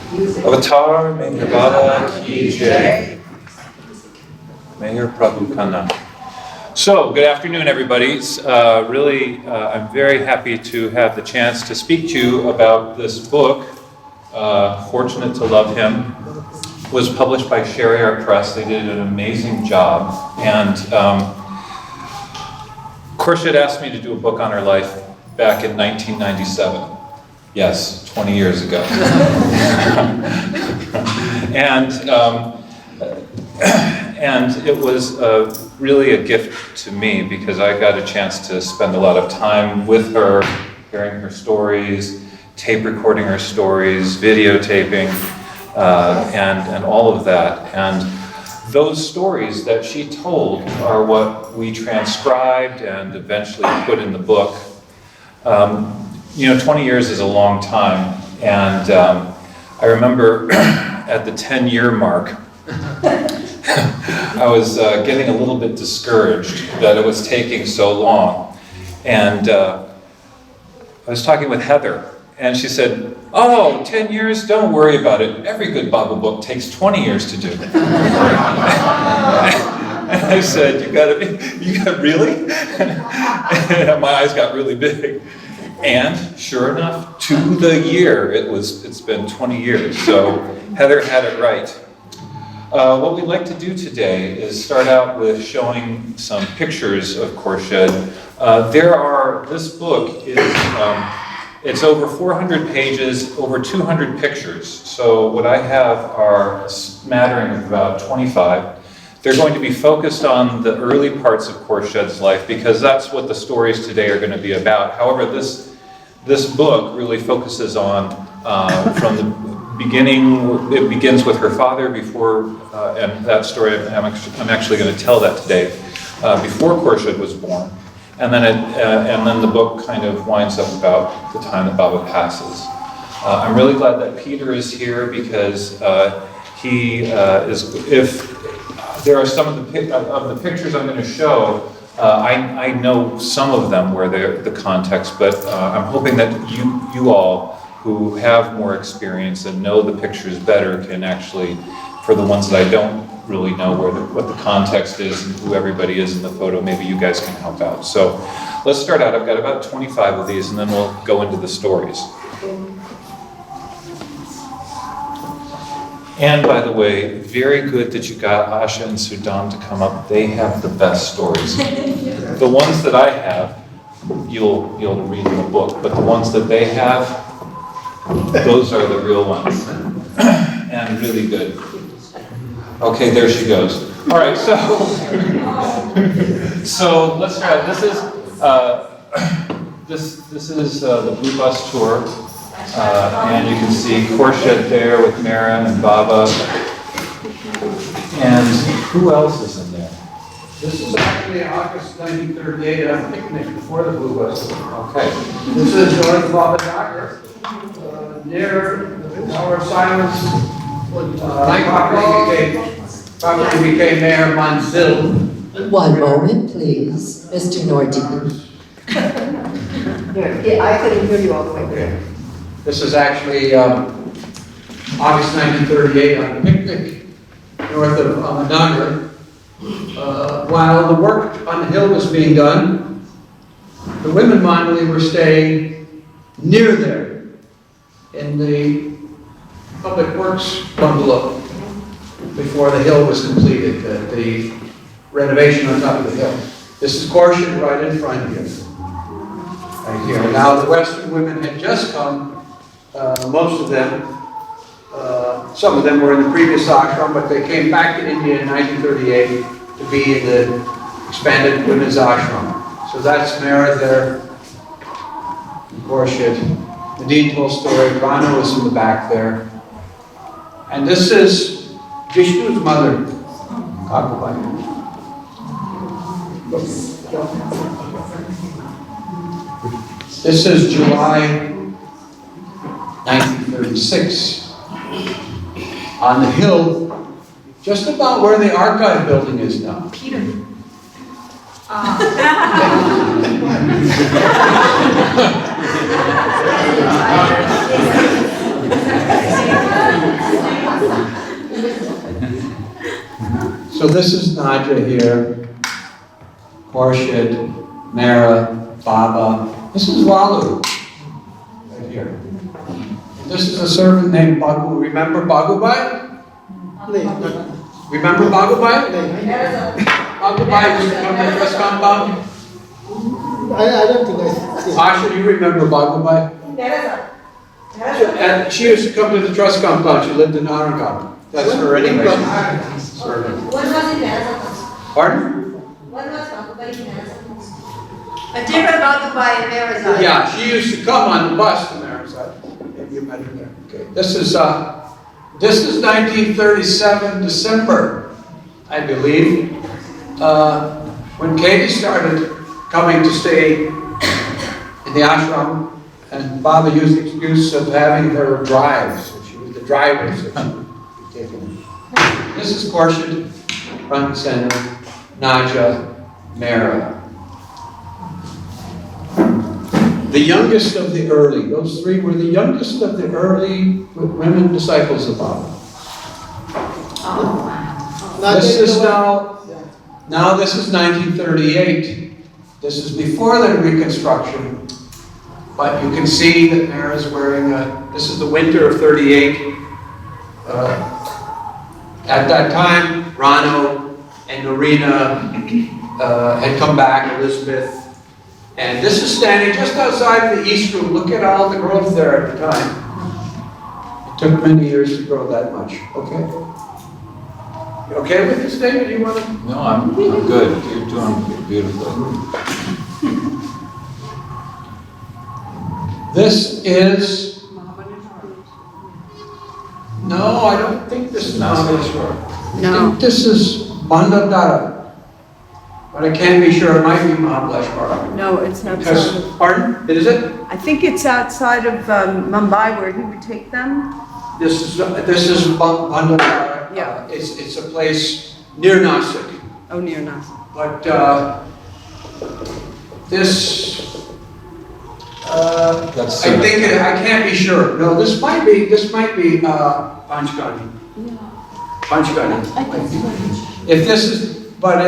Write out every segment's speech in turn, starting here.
Avatar Meherabad ki jai. Meher Prabhu Kana. So, good afternoon, everybody. I'm very happy to have the chance to speak to you about this book, Fortunate to Love Him. It was published by Shariar Press. They did an amazing job. And Khorshed asked me to do a book on her life back in 1997. Yes, 20 years ago. And it was really a gift to me because I got a chance to spend a lot of time with her, hearing her stories, tape recording her stories, videotaping, and all of that. And those stories that she told are what we transcribed and eventually put in the book. 20 years is a long time, and I remember at the 10-year mark, I was getting a little bit discouraged that it was taking so long. And I was talking with Heather, and she said, "Oh, 10 years, don't worry about it. Every good Bible book takes 20 years to do." And I said, you got really? And my eyes got really big. And sure enough, to the year, it's been 20 years. So Heather had it right. What we'd like to do today is start out with showing some pictures of Khorshed. This book is, it's over 400 pages, over 200 pictures. So what I have are a smattering of about 25. They're going to be focused on the early parts of Khorshed's life because that's what the stories today are going to be about. However, this book really focuses on from the beginning. It begins with her father before, and that story I'm actually going to tell that today, before Khorshed was born, and then the book kind of winds up about the time that Baba passes. I'm really glad that Peter is here because he is. If there are some of the pictures I'm going to show. I know some of them where the context, but I'm hoping that you all who have more experience and know the pictures better can actually, for the ones that I don't really know what the context is and who everybody is in the photo, maybe you guys can help out. So let's start out. I've got about 25 of these and then we'll go into the stories. And by the way, very good that you got Asha and Sudam to come up. They have the best stories. The ones that I have, you'll read in the book, but the ones that they have, those are the real ones. And really good. Okay, there she goes. All right, so let's try. This is the Blue Bus Tour. And you can see Khorshed there with Mara and Baba. And who else is in there? This is actually August 1938 a picnic before the Blue Bus. Okay. This is North Baba Doctor. Near the Tower of Silence, probably became Mayor Mandali. One moment, please, Mr. Nordin. I couldn't hear you all the way through. This is actually August 1938 on a picnic north of Ahmednagar. While the work on the hill was being done, the women Mandali were staying near there in the public works bungalow before the hill was completed, the renovation on top of the hill. This is Khorshed right in front of you, right here. Now the Western women had just come. Most of them, some of them were in the previous ashram, but they came back to India in 1938 to be in the expanded women's ashram. So that's Mara there, Khorshed. Nadine told story, Rana was in the back there. And this is Vishnu's mother, Kakubai. This is July 1936, on the hill, just about where the archive building is now. Peter. So this is Naja here, Khorshed, Mera, Baba. This is Walu, right here. And this is a servant named Bagu. Remember Bagubai? Remember Bagubai? Bagubai used to come to the dress compound? I don't think I see. Asha, do you remember Bagubai? And she used to come to the trust compound. She lived in Arangal. That's her anyway. Servant. What was in Meherabad? Pardon? What was Bakubai in Meherabad? A different Bakubai in Meherabad. Yeah, she used to come on the bus to Meherabad. Maybe you met her there. Okay. This is 1937 December, I believe, when Katie started coming to stay in the ashram, and Baba used the excuse of having her drives. So she was the driver, so she would be taken. This is Khorshed, front and center, Naja, Mera. The youngest of the early, those three were the youngest of the early women disciples of Baba. This is now this is 1938. This is before the Reconstruction. But you can see that Mera is wearing this is the winter of 38. At that time, Rano and Norina had come back, Elizabeth. And this is standing just outside the East Room. Look at all the growth there at the time. It took many years to grow that much. Okay? You okay with this, David? You want to? No, I'm good. You're doing beautifully. This is. No, I don't think this is Mahameshwar. I think this is Bandadara. But I can't be sure. It might be Mahabaleshwar. No, it's outside Because, of, pardon? Is it? I think it's outside of Mumbai where he would take them. This is Bandadara. Yeah. It's a place near Nasik. Oh, near Nasa. But this, That's I think I can't be sure. No, this might be Panchgani. Panchgani. If this is, but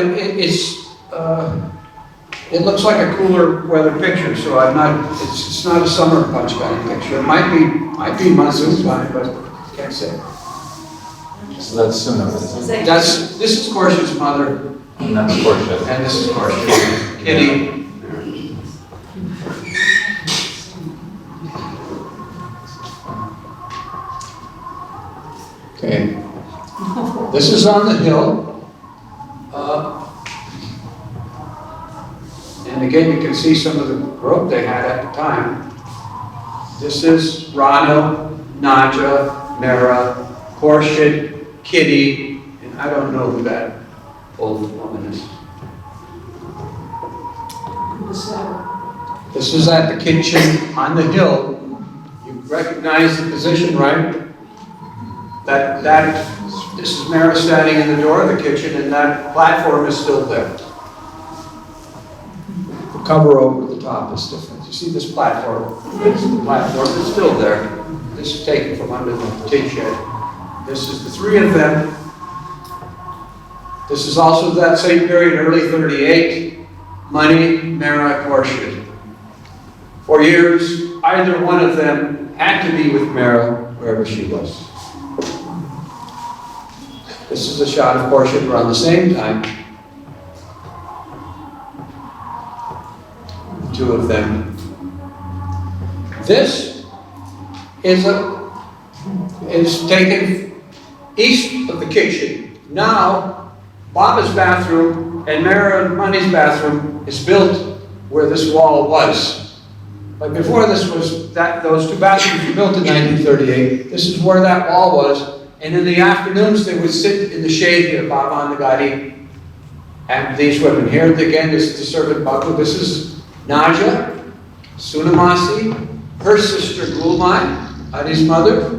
it looks like a cooler weather picture, so I'm not. It's not a summer Panchgani picture. It might be monsoon time, but can't say. So that's Suna, isn't it? This is Khorshed's mother, And that's Khorshed. and this is Khorshed. Kitty. Okay. This is on the hill. And again, you can see some of the growth they had at the time. This is Rano, Naja, Mera, Khorshed, Kitty, and I don't know who that old woman is. This is at the kitchen on the hill. You recognize the position, right? This is Mera standing in the door of the kitchen, and that platform is still there. The cover over the top is different. You see this platform? This is the platform that's still there. This is taken from under the tin shed. This is the three of them. This is also that same period, early 38. Mani, Mera, Khorshed. For years, either one of them had to be with Mera wherever she was. This is a shot of Khorshed around the same time. The two of them. This is taken east of the kitchen. Now, Baba's bathroom and Mera and Mani's bathroom is built where this wall was. But before this was those two bathrooms were built in 1938. This is where that wall was. And in the afternoons, they would sit in the shade here, Baba and the Gadi, and these women. Here again is the servant Baku. This is Naja, Sunamasi, her sister Gulmai, Adi's mother,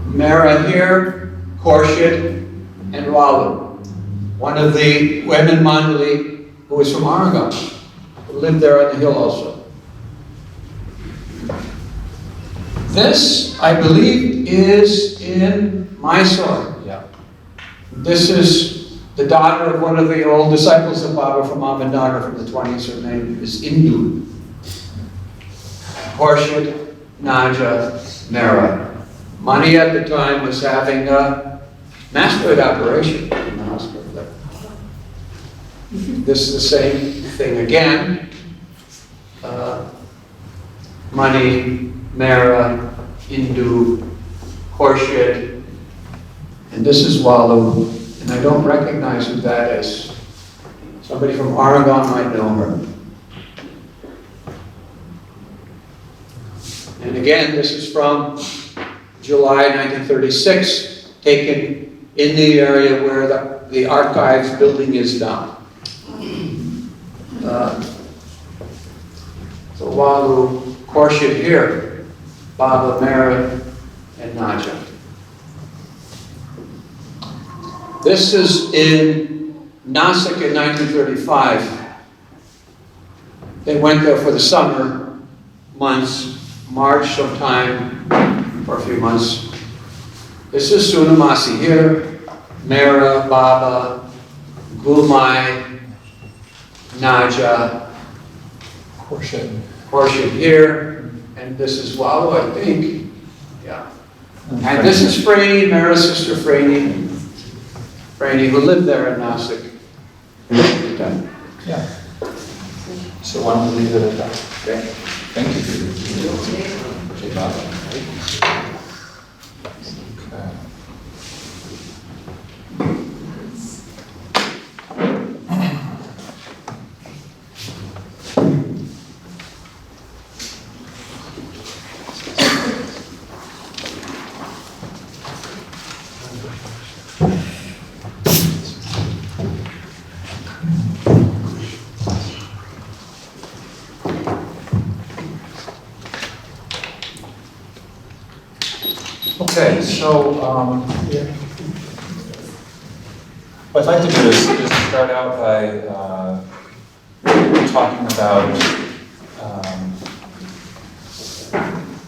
Mera here, Khorshed, and Walu, one of the women Mandali who was from Arangal, who lived there on the hill also. This, I believe, is in Mysore. Yeah. This is the daughter of one of the old disciples of Baba from Ahmednagar from the 20s. Her name is Indu. Khorshed Naja Mera. Mani at the time was having a mastoid operation in the hospital there. This is the same thing again. Mani, Mera, Indu, Khorshed, and this is Walu, and I don't recognize who that is. Somebody from Oregon might know her. And again, this is from July 1936, taken in the area where the archives building is now. So Walu, Khorshed here, Baba, Mera, and Naja. This is in Nasik in 1935. They went there for the summer months, March sometime, for a few months. This is Sunamasi here, Mera, Baba, Gulmai, Naja, Khorshed here, and this is Walu, I think. Yeah. And this is Franny, Mera's sister Franny, who lived there in Nasik. Yeah. So why don't we leave it at that? Okay. Thank you. Okay. Okay, so what I'd like to do is start out by talking about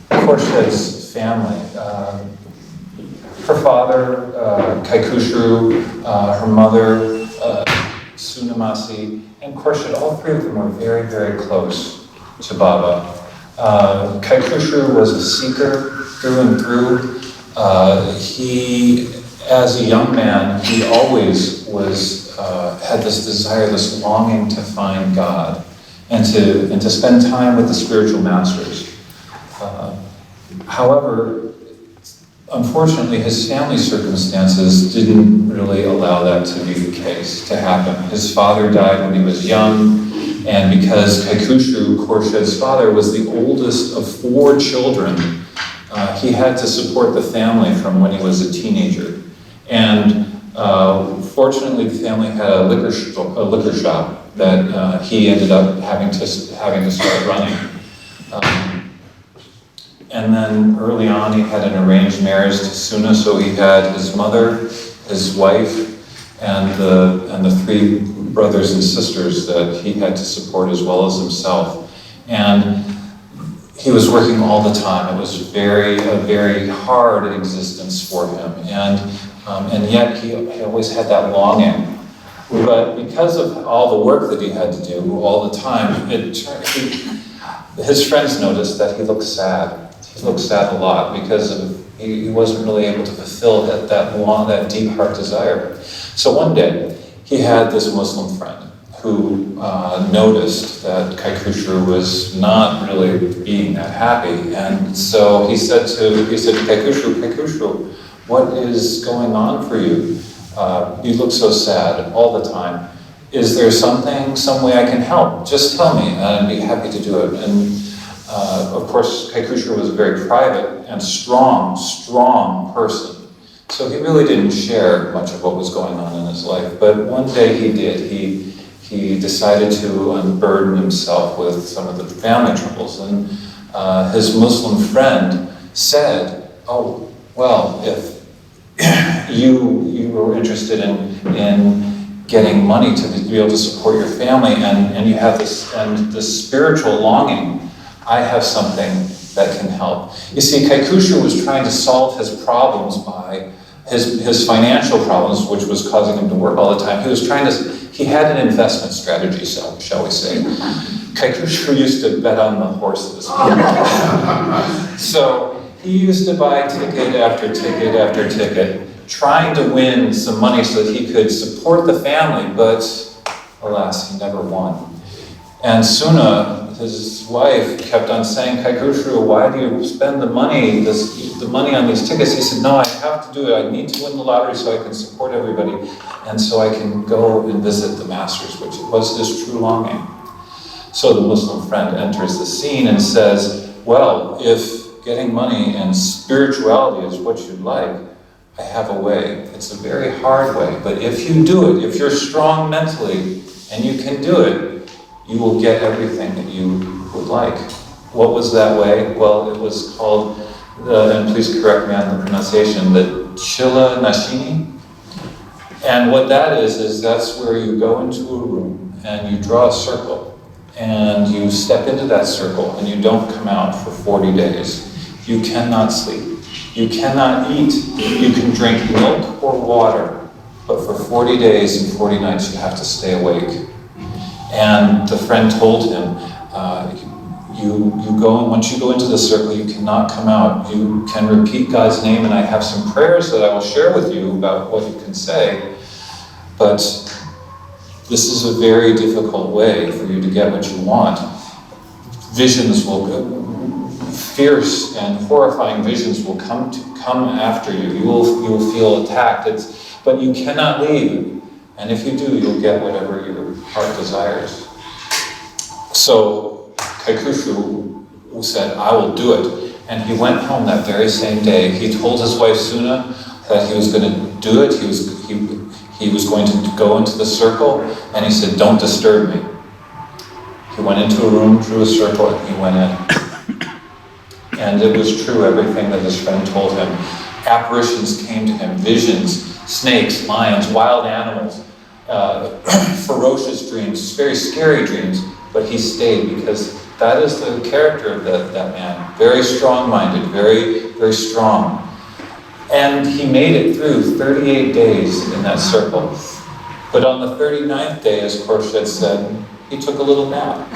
Khorshed's family. Her father, Kaikushu, her mother, Sunamasi, and Khorshed, all three of them were very, very close to Baba. Kaikushu was a seeker through and through. He, as a young man, he always had this desire, this longing to find God and to spend time with the spiritual masters. However, unfortunately, his family circumstances didn't really allow that to be the case, to happen. His father died when he was young, and because Kaikushu, Khorshed's father, was the oldest of 4 children, he had to support the family from when he was a teenager. And fortunately, the family had a liquor shop that he ended up having to start running. And then early on, he had an arranged marriage to Suna, so he had his mother, his wife, and the 3 brothers and sisters that he had to support as well as himself. And he was working all the time. It was a very hard existence for him, and yet he always had that longing. But because of all the work that he had to do all the time, his friends noticed that he looked sad. He looked sad a lot because he wasn't really able to fulfill that deep heart desire. So one day, he had this Muslim friend who noticed that Kaikushu was not really being that happy, and so he said to Kaikushu, what is going on for you? You look so sad all the time. Is there some way I can help? Just tell me, and I'd be happy to do it. And of course, Kaikushu was a very private and strong person. So he really didn't share much of what was going on in his life. But one day he did. He decided to unburden himself with some of the family troubles. And his Muslim friend said, oh, well, if you were interested in getting money to be able to support your family and you have this spiritual longing, I have something that can help. You see, Kaikushu was trying to solve his problems by his financial problems, which was causing him to work all the time, he had an investment strategy, shall we say. Kaikushu used to bet on the horses. So he used to buy ticket after ticket after ticket, trying to win some money so that he could support the family, but alas, he never won. And Suna, his wife, kept on saying, Kaikushu, why do you spend the money on these tickets? He said, no, I have to do it. I need to win the lottery so I can support everybody and so I can go and visit the masters, which was his true longing. So the Muslim friend enters the scene and says, well, if getting money and spirituality is what you'd like, I have a way. It's a very hard way, but if you do it, if you're strong mentally and you can do it, you will get everything that you would like. What was that way? Well, it was called, and please correct me on the pronunciation, the Chila Nashini. And what that is that's where you go into a room and you draw a circle and you step into that circle and you don't come out for 40 days. You cannot sleep. You cannot eat. You can drink milk or water, but for 40 days and 40 nights you have to stay awake. And the friend told him, once you go into the circle, you cannot come out. You can repeat God's name, and I have some prayers that I will share with you about what you can say. But this is a very difficult way for you to get what you want. Visions will go, fierce and horrifying visions will come after you. You will feel attacked. But you cannot leave. And if you do, you'll get whatever your heart desires. So Kaikushu said, I will do it. And he went home that very same day. He told his wife Suna that he was going to do it. He was going to go into the circle, and he said, don't disturb me. He went into a room, drew a circle, and he went in. And it was true, everything that his friend told him. Apparitions came to him, visions, snakes, lions, wild animals, ferocious dreams, very scary dreams, but he stayed because that is the character of that man. Very strong-minded, very, very strong. And he made it through 38 days in that circle. But on the 39th day, as Khorshed said, he took a little nap.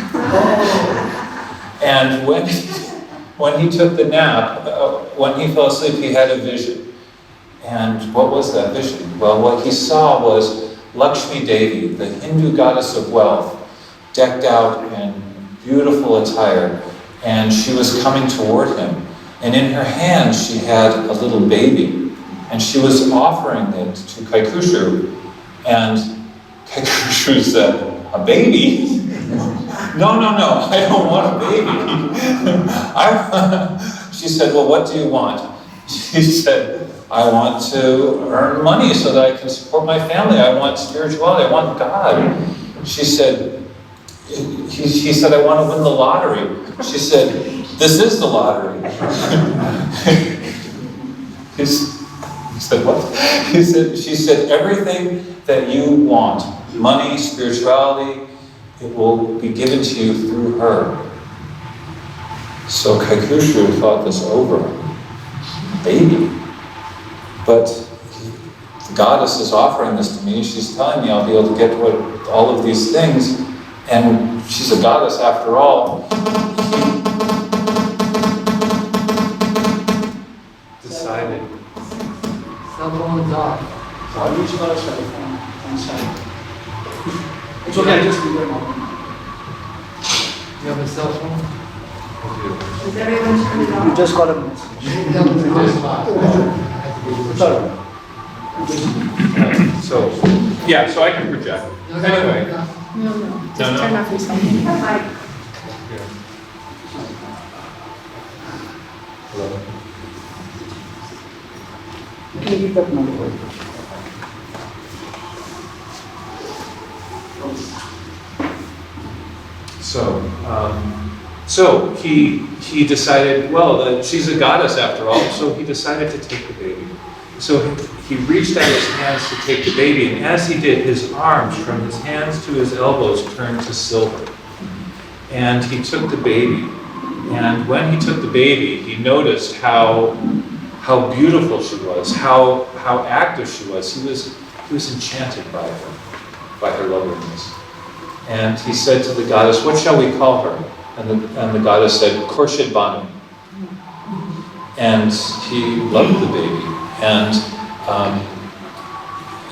And when he took the nap, when he fell asleep, he had a vision. And what was that vision? Well, what he saw was Lakshmi Devi, the Hindu goddess of wealth, decked out in beautiful attire, and she was coming toward him. And in her hand, she had a little baby, and she was offering it to Kaikushu. And Kaikushu said, a baby? No, I don't want a baby. She said, well, what do you want? She said, I want to earn money so that I can support my family. I want spirituality. I want God. She said, he said, I want to win the lottery. She said, this is the lottery. He said, what? She said, everything that you want, money, spirituality, it will be given to you through her. So Kaikushu thought this over. Baby. But the goddess is offering this to me. She's telling me I'll be able to get all of these things. And she's a goddess after all. Decided. Cell phone's off. Why would you got a cell phone on site? It's okay, just leave it alone. You have a cell phone? Does everyone turn it You off? just got a message. Sorry. So I can project. Anyway. No, just turn off your cell phone. Hi. Leave that number. So he decided, well, that she's a goddess after all, so he decided to take the baby. So he reached out his hands to take the baby, and as he did, his arms from his hands to his elbows turned to silver. And he took the baby. And when he took the baby, he noticed how how beautiful she was, how active she was. He was enchanted by her loveliness. And he said to the goddess, "What shall we call her?" And the goddess said, "Khorshed Banu." And he loved the baby.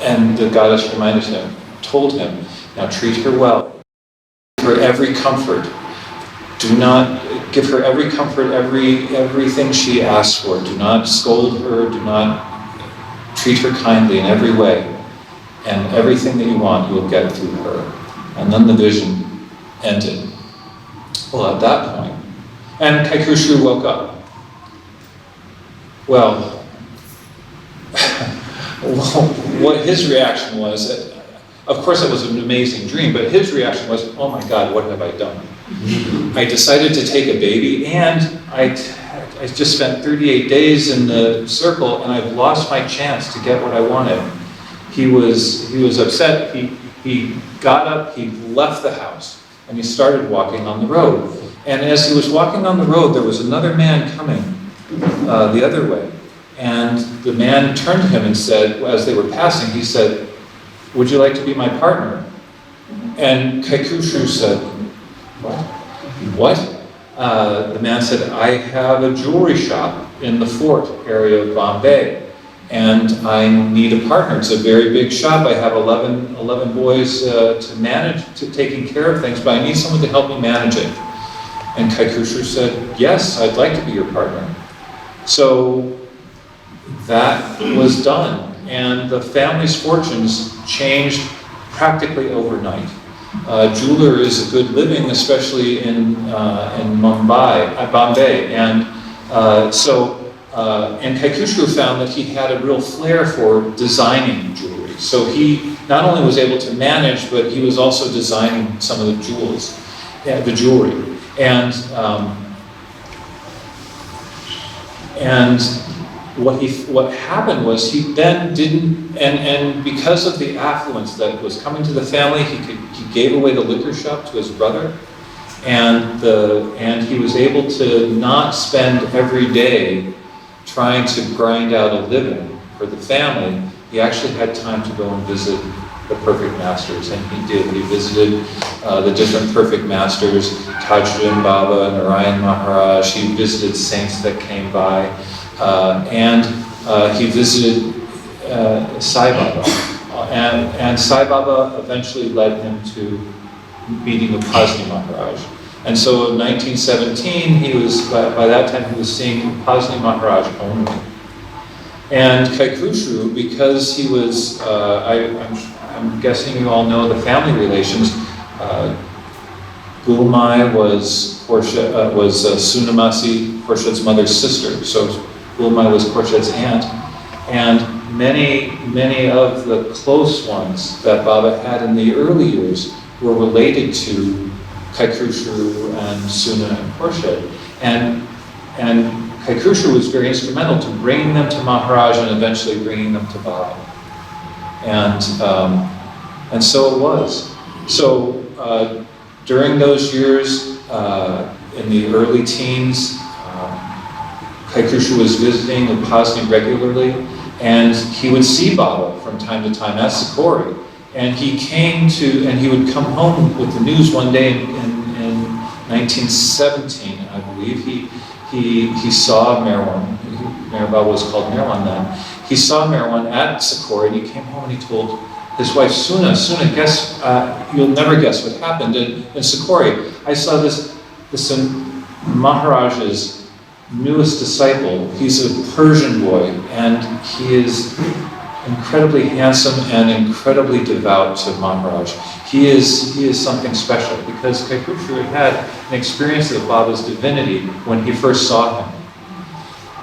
And the goddess told him, "Now treat her well. Give her every comfort. Do not give her every comfort, everything she asks for. Do not scold her. Do not treat her kindly in every way. And everything that you want, you will get through her." And then the vision ended. Well, at that point, and Kaikushu woke up. Well, what his reaction was, of course it was an amazing dream, but his reaction was, "Oh my God, what have I done? I decided to take a baby, and I just spent 38 days in the circle, and I've lost my chance to get what I wanted." He was upset. He got up, he left the house, and he started walking on the road. And as he was walking on the road, there was another man coming the other way. And the man turned to him and said, as they were passing, he said, "Would you like to be my partner?" And Kaikushu said, "What? What?" The man said, "I have a jewelry shop in the fort area of Bombay, and I need a partner. It's a very big shop. I have 11 boys to manage, taking care of things, but I need someone to help me manage it." And Kaikushu said, "Yes, I'd like to be your partner." So that was done, and the family's fortunes changed practically overnight. Jeweler is a good living, especially in Bombay, and and Kaikushu found that he had a real flair for designing jewelry. So he not only was able to manage, but he was also designing some of the the jewelry. And what happened was he then didn't, and because of the affluence that was coming to the family, he gave away the liquor shop to his brother, and he was able to not spend every day trying to grind out a living for the family. He actually had time to go and visit the perfect masters, and he did. He visited the different perfect masters, Tajuddin Baba, Narayan Maharaj. He visited saints that came by, and he visited Sai Baba. And Sai Baba eventually led him to meeting with Pasni Maharaj. And so in 1917, by that time he was seeing Pasni Maharaj only. And Kaikushu, because he was, I'm guessing you all know the family relations, Gulmai was Sunamasi, Khorshed's mother's sister. So Gulmai was Khorshed's aunt. And many of the close ones that Baba had in the early years were related to Kaikushu and Suna and Khorshed. And Kaikushu was very instrumental to bringing them to Maharaj and eventually bringing them to Baba. And so it was. So during those years, in the early teens, Kaikushu was visiting with Pasni regularly, and he would see Baba from time to time at Sikori. And he would come home with the news one day in 1917, I believe. He saw Merwan. Meherabad was called Merwan then. He saw Merwan at Sikori, and he came home and he told his wife, Suna, guess, you'll never guess what happened in Sikori. I saw this Maharaj's newest disciple. He's a Persian boy, and he is incredibly handsome and incredibly devout to Maharaj. He is something special, because Kaikushu had an experience of Baba's divinity when he first saw him.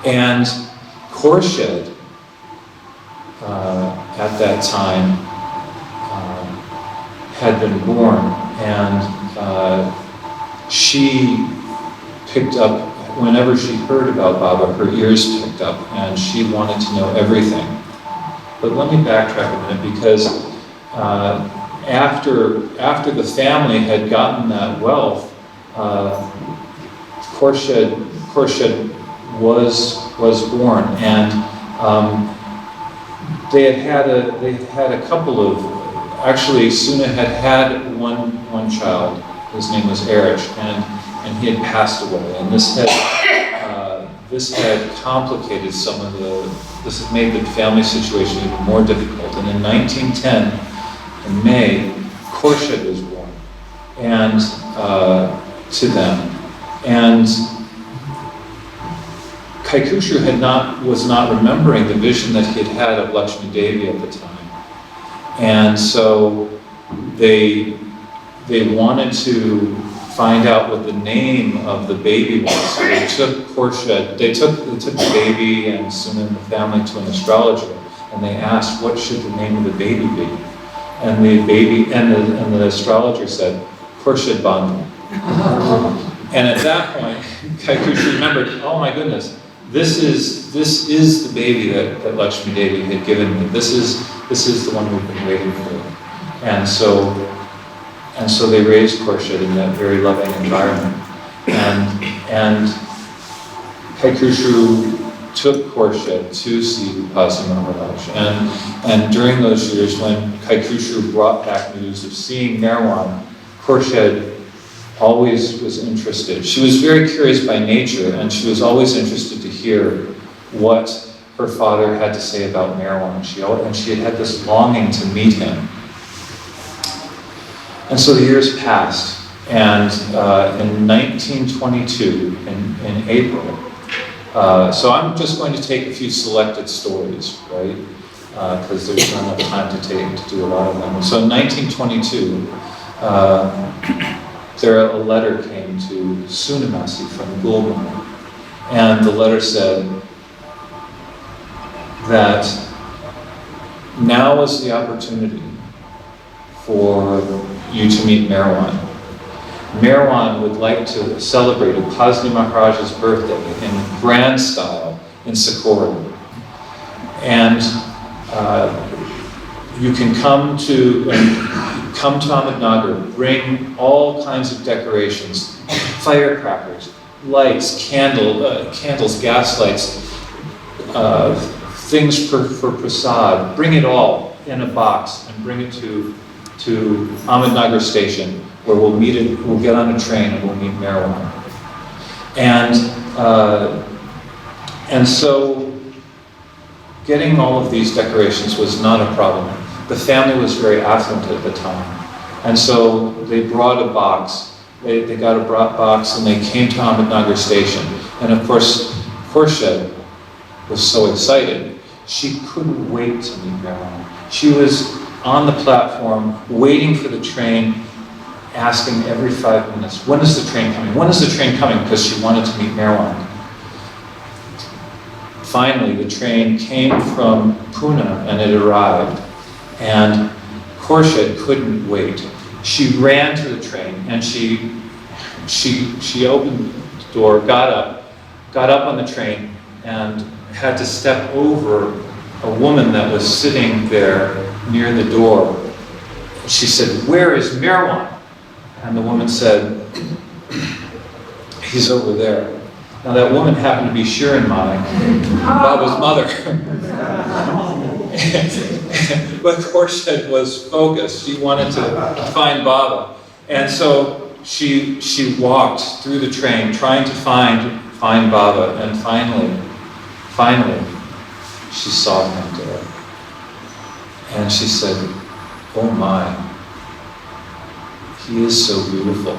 And Khorshed, at that time, had been born, and she picked up, whenever she heard about Baba, her ears picked up, and she wanted to know everything. But let me backtrack a minute, because after the family had gotten that wealth, Khorshed was was born, and they had a couple of, actually Suna had one child. His name was Erich, and he had passed away, and this had complicated this had made the family situation even more difficult. And in 1910, in May, Khorshed was born, and to them, and Kaikushu was not remembering the vision that he had had of Lakshmi Devi at the time, and so they wanted to find out what the name of the baby was. So they took Khorshed, they took the baby and Suna and the family to an astrologer, and they asked, what should the name of the baby be? And the astrologer said, Khorshed Bandhu. And at that point, Kaikushu remembered, oh my goodness, this is the baby that Lakshmi Devi had given me. This is the one we've been waiting for. And so they raised Khorshed in that very loving environment. And Kaikushu took Khorshed to see Upasi Maharaj. And during those years when Kaikushu brought back news of seeing Merwan, Khorshed always was interested. She was very curious by nature, and she was always interested to hear what her father had to say about Merwan. And she had this longing to meet him. And so the years passed, and in 1922, in April, so I'm just going to take a few selected stories, right? Because there's not enough time to do a lot of them. So in 1922, a letter came to Sunamasi from Gulmarg, and the letter said that now is the opportunity for you to meet Merwan. Merwan would like to celebrate Upasni Maharaj's birthday in grand style in Sakura. And you can come to Ahmednagar, bring all kinds of decorations, firecrackers, lights, candles, gas lights, things for prasad. Bring it all in a box and bring it to Ahmednagar station, where we'll get on a train and we'll meet Merwan. And so getting all of these decorations was not a problem. The family was very affluent at the time. And so they brought a box. They got a box and they came to Ahmednagar station. And of course, Khorshed was so excited. She couldn't wait to meet Merwan. She was on the platform, waiting for the train, asking every 5 minutes, when is the train coming? When is the train coming? Because she wanted to meet Merwan. Finally, the train came from Pune and it arrived. And Khorshed couldn't wait. She ran to the train and she opened the door, got up on the train and had to step over a woman that was sitting there near the door. She said, "Where is Merwan?" And the woman said, "He's over there." Now that woman happened to be Shiranmai, Baba's mother. But Khorshed was focused. She wanted to find Baba. And so she walked through the train trying to find Baba. And finally, she saw him there. And she said, "Oh my, he is so beautiful.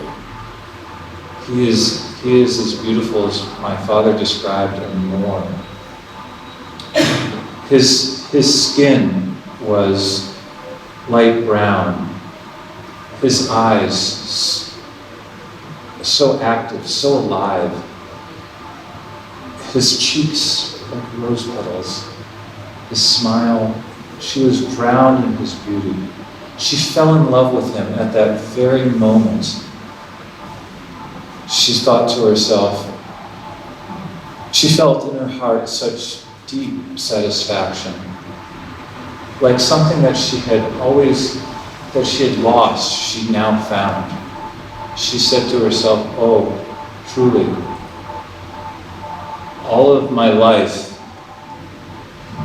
He is as beautiful as my father described and more." His skin was light brown. His eyes so active, so alive. His cheeks like rose petals. His smile, she was drowned in his beauty. She fell in love with him at that very moment. She thought to herself, she felt in her heart such deep satisfaction, like something that she had lost, she now found. She said to herself, "Oh, truly, all of my life,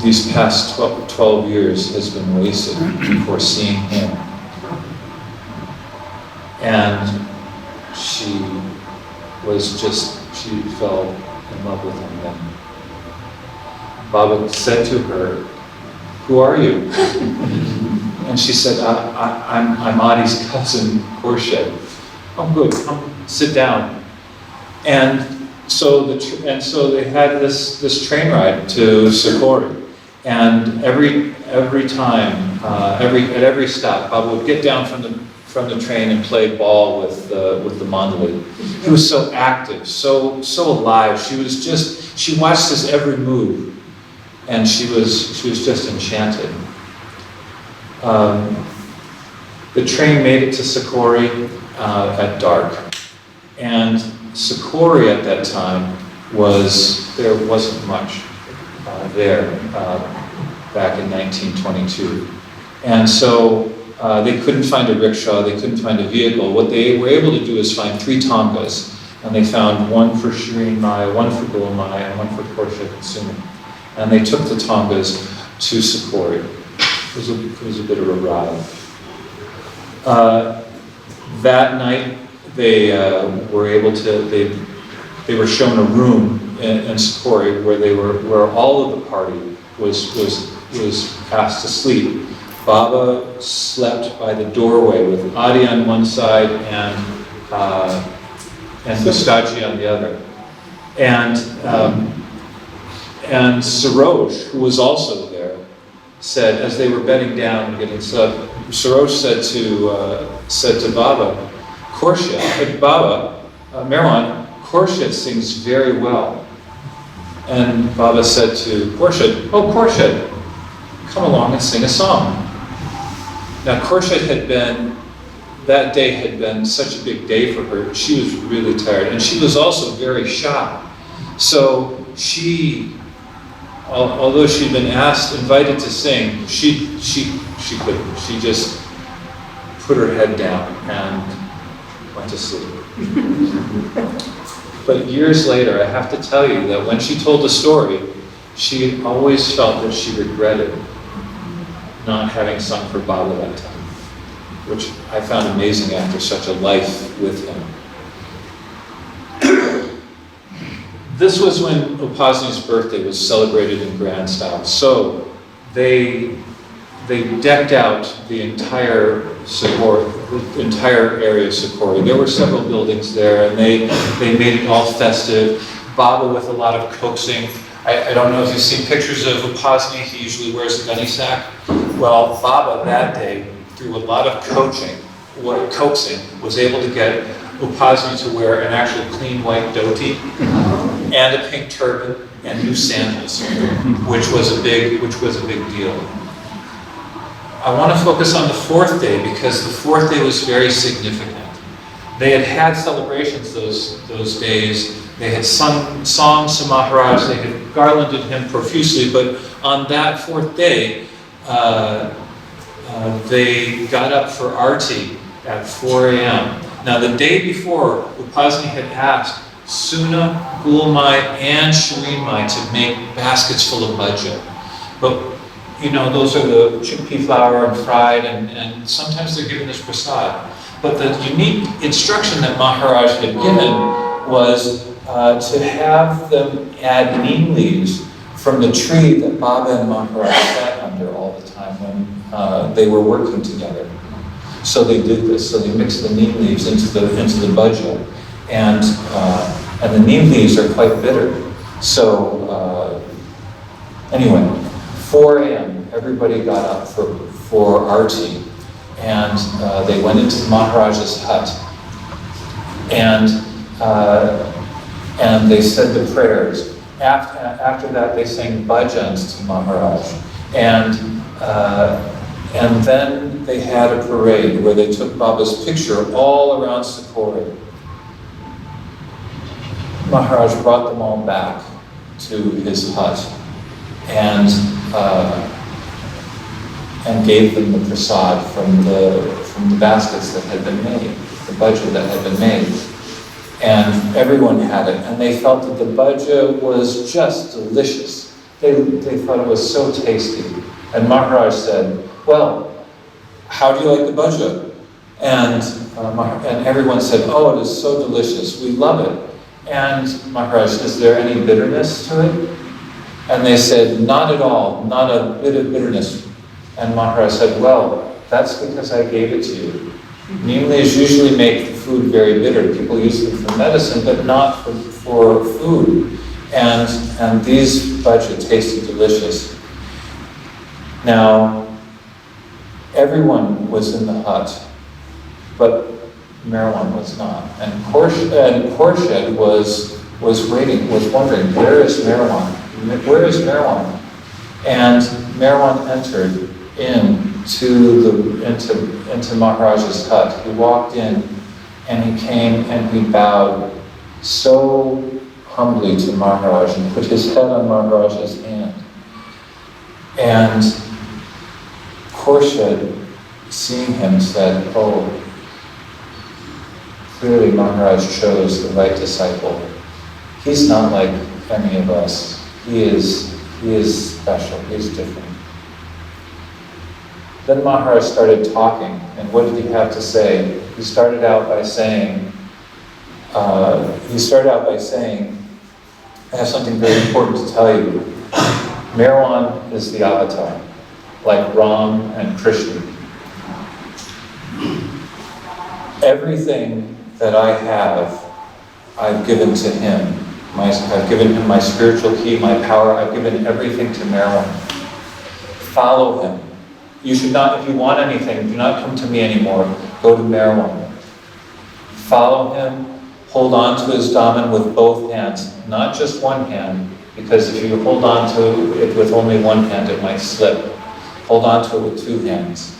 these past 12 years has been wasted before seeing him. And she fell in love with him then. Baba said to her, "Who are you?" And she said, I'm Adi's cousin, Khorshed. "Oh, good, come sit down." And so they had this train ride to Sikori. And every time, at every stop, Baba would get down from the train and play ball with the Mandali. He was so active, so alive. She watched his every move, and she was just enchanted. The train made it to Sikori at dark, and Sikori at that time there wasn't much there back in 1922, and so they couldn't find a rickshaw, they couldn't find a vehicle. What they were able to do is find 3 tongas, and they found one for Shireen Maya, one for Gul Maya, and one for Khorshed and Suman. And they took the tongas to Sikori. It was a bit of a ride. That night, they were shown a room in Sikori where all of the party was asked to sleep. Baba slept by the doorway with Adi on one side and Mustachi on the other. And Saroj, who was also there, said, as they were bedding down and getting slept, Saroj said to Baba, Meherabad, Khorshed sings very well. And Baba said to Khorshed, "Oh, Khorshed, come along and sing a song." Now, Khorshed that day had been such a big day for her. She was really tired, and she was also very shy. So although she'd been invited to sing, she couldn't. She just put her head down and went to sleep. But years later, I have to tell you that when she told the story, she always felt that she regretted not having sung for Baba that time, which I found amazing after such a life with him. This was when Upasani's birthday was celebrated in grand style. So they decked out the entire area of Sikori. There were several buildings there, and they made it all festive. Baba with a lot of coaxing. I don't know if you've seen pictures of Upasani. He usually wears a gunny sack. Well, Baba that day, through a lot of coaxing, was able to get Upasani to wear an actual clean white dhoti and a pink turban and new sandals, which was a big deal. I want to focus on the 4th day because the 4th day was very significant. They had celebrations those days. They had sung songs to Maharaj. They had garlanded him profusely. But on that 4th day, they got up for arti at 4 a.m. Now, the day before, Upasani had asked Suna, Gulmai, and Shireen to make baskets full of bhaja. But, those are the chickpea flour and fried, and sometimes they're given as prasad. But the unique instruction that Maharaj had given was to have them add neem leaves from the tree that Baba and Maharaj sat under all the time when they were working together. So they did this. So they mixed the neem leaves into the bhaja, and the neem leaves are quite bitter. So anyway, 4 a.m. everybody got up for arti, and they went into Maharaj's hut, and they said the prayers. After that, they sang bhajans to Maharaj, and then they had a parade where they took Baba's picture all around Sikori. Maharaj brought them all back to his hut and gave them the prasad from the baskets that had been made, the bhaja that had been made. And everyone had it, and they felt that the bhaja was just delicious. They thought it was so tasty. And Maharaj said, well, how do you like the bhaja? And everyone said, oh, it is so delicious, we love it. And Maharaj, is there any bitterness to it? And they said, not at all, not a bit of bitterness. And Maharaj said, well, that's because I gave it to you. Nimlis usually make the food very bitter. People use them for medicine, but not for food. And these bhaja tasted delicious. Now, everyone was in the hut, but Meherwan was not. And Khorshed was wondering, where is Meherwan? Where is Meherwan? And Meherwan entered into Maharaj's hut. He walked in and he came and he bowed so humbly to Maharaj and put his head on Maharaj's hand. And Khorshed, seeing him, said, oh, clearly Maharaj chose the right disciple. He's not like any of us. He is special, he's different. Then Maharaj started talking, and what did he have to say? He started out by saying, I have something very important to tell you. Meherwan is the avatar, like Ram and Krishna. Everything that I have, I've given to him. I've given him my spiritual key, my power. I've given everything to Meherwan. Follow him. You should not, if you want anything, do not come to me anymore. Go to Meherwan. Follow him. Hold on to his daman with both hands, not just one hand, because if you hold on to it with only one hand, it might slip. Hold on to it with two hands.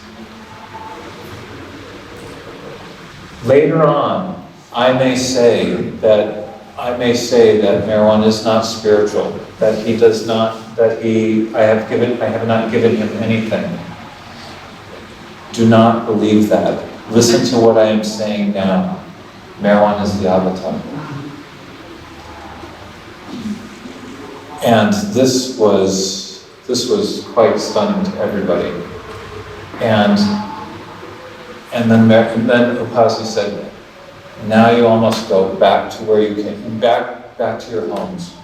Later on, I may say that Meherwan is not spiritual, that he does not, I have not given him anything. Do not believe that. Listen to what I am saying now. Meherwan is the avatar. And this was quite stunning to everybody. And then Upasi said, now you all must go back to where you came, back to your homes.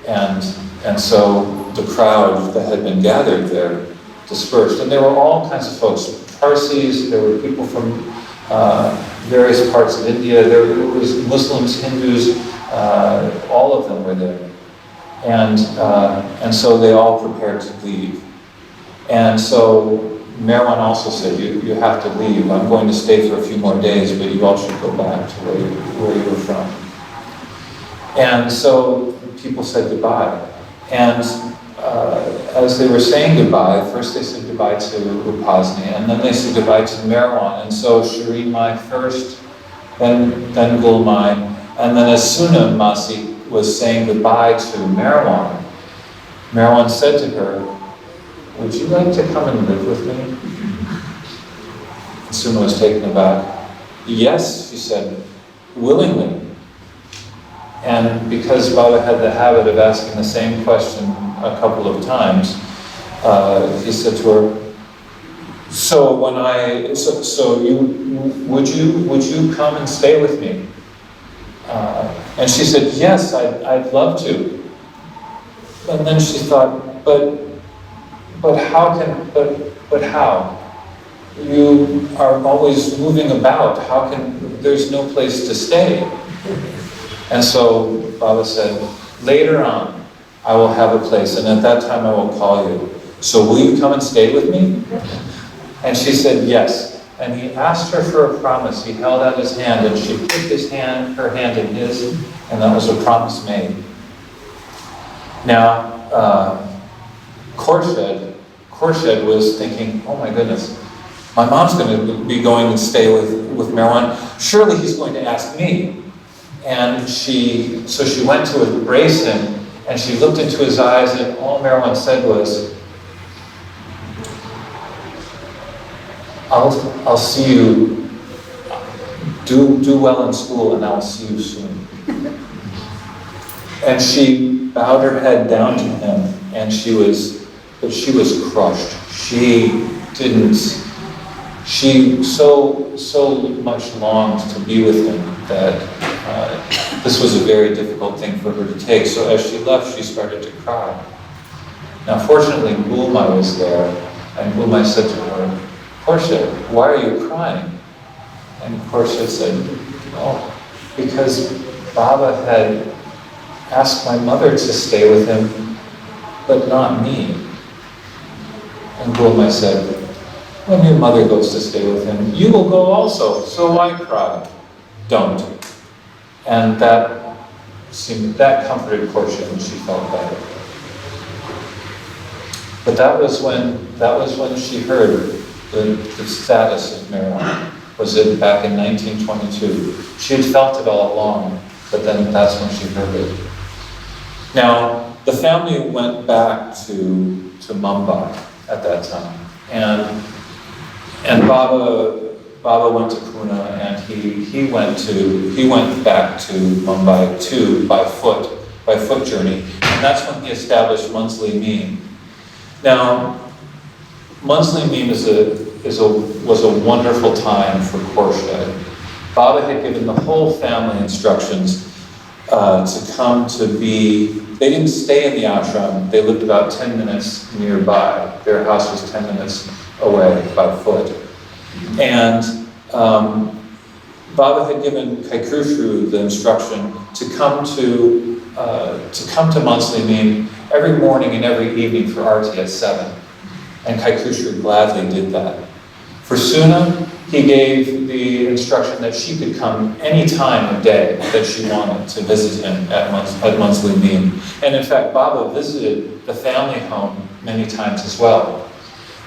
And so the crowd that had been gathered there dispersed. And there were all kinds of folks, Parsis, there were people from various parts of India, there was Muslims, Hindus, all of them were there. And so they all prepared to leave. And so Meherwan also said, you have to leave. I'm going to stay for a few more days, but you all should go back to where you were from. And so people said goodbye. And as they were saying goodbye, first they said goodbye to Upasni, and then they said goodbye to Meherwan. And so Shireen Mai first, then Gulmai, and then as Suna Masi was saying goodbye to Meherwan, Meherwan said to her, would you like to come and live with me? Suna was taken aback. Yes, she said, willingly. And because Baba had the habit of asking the same question a couple of times, he said to her, would you come and stay with me? And she said, yes, I'd love to. And then she thought, but how? You are always moving about. There's no place to stay. And so Baba said, later on, I will have a place, and at that time I will call you. So will you come and stay with me? And she said, yes. And he asked her for a promise. He held out his hand, and she put her hand in his, and that was a promise made. Now, Khorshed was thinking, oh my goodness, my mom's going to be going and stay with Meherwan. Surely he's going to ask me. And so she went to embrace him, and she looked into his eyes, and all Meherwan said was, I'll see you. do well in school and I'll see you soon. And she bowed her head down to him, and she was crushed. She so much longed to be with him that this was a very difficult thing for her to take. So as she left, she started to cry. Now fortunately, Bulma was there, and Bulma said to her, "Khorshed, why are you crying?" And Khorshed said, "Oh, because Baba had asked my mother to stay with him, but not me." And Bulma said, "When your mother goes to stay with him, you will go also, so why cry? Don't." And that comforted Khorshed, and she felt better. But that was when she heard the status of Meherabad. Was it back in 1922? She had felt it all along, but then that's when she heard it. Now, the family went back to Mumbai at that time, and Baba went to Pune, and he went back to Mumbai too by foot journey, and that's when he established Mandali Meme. Now, Mandali Meme was a wonderful time for Khorshed. Baba had given the whole family instructions to come to be. They didn't stay in the ashram. They lived about 10 minutes nearby. Their house was 10 minutes away by foot. And Baba had given Kaikushu the instruction to come to Mandali Meme every morning and every evening for Arti at 7. And Kaikushu gladly did that. For Suna, he gave the instruction that she could come any time of day that she wanted to visit him at Mandali Meme. And in fact, Baba visited the family home many times as well.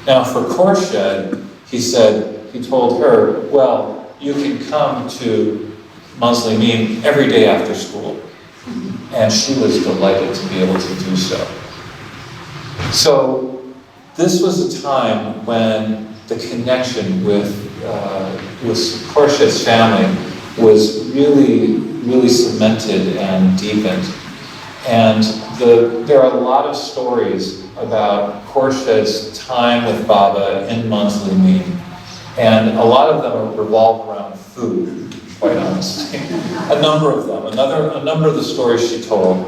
Now for Khorshed, he told her, well, you can come to Mandali Meme every day after school. And she was delighted to be able to do so. So this was a time when the connection with Khorshed's family was really cemented and deepened. And there are a lot of stories about Khorshed's time with Baba in Mandali Meme, and a lot of them revolve around food, quite honestly. A number of them. A number of the stories she told,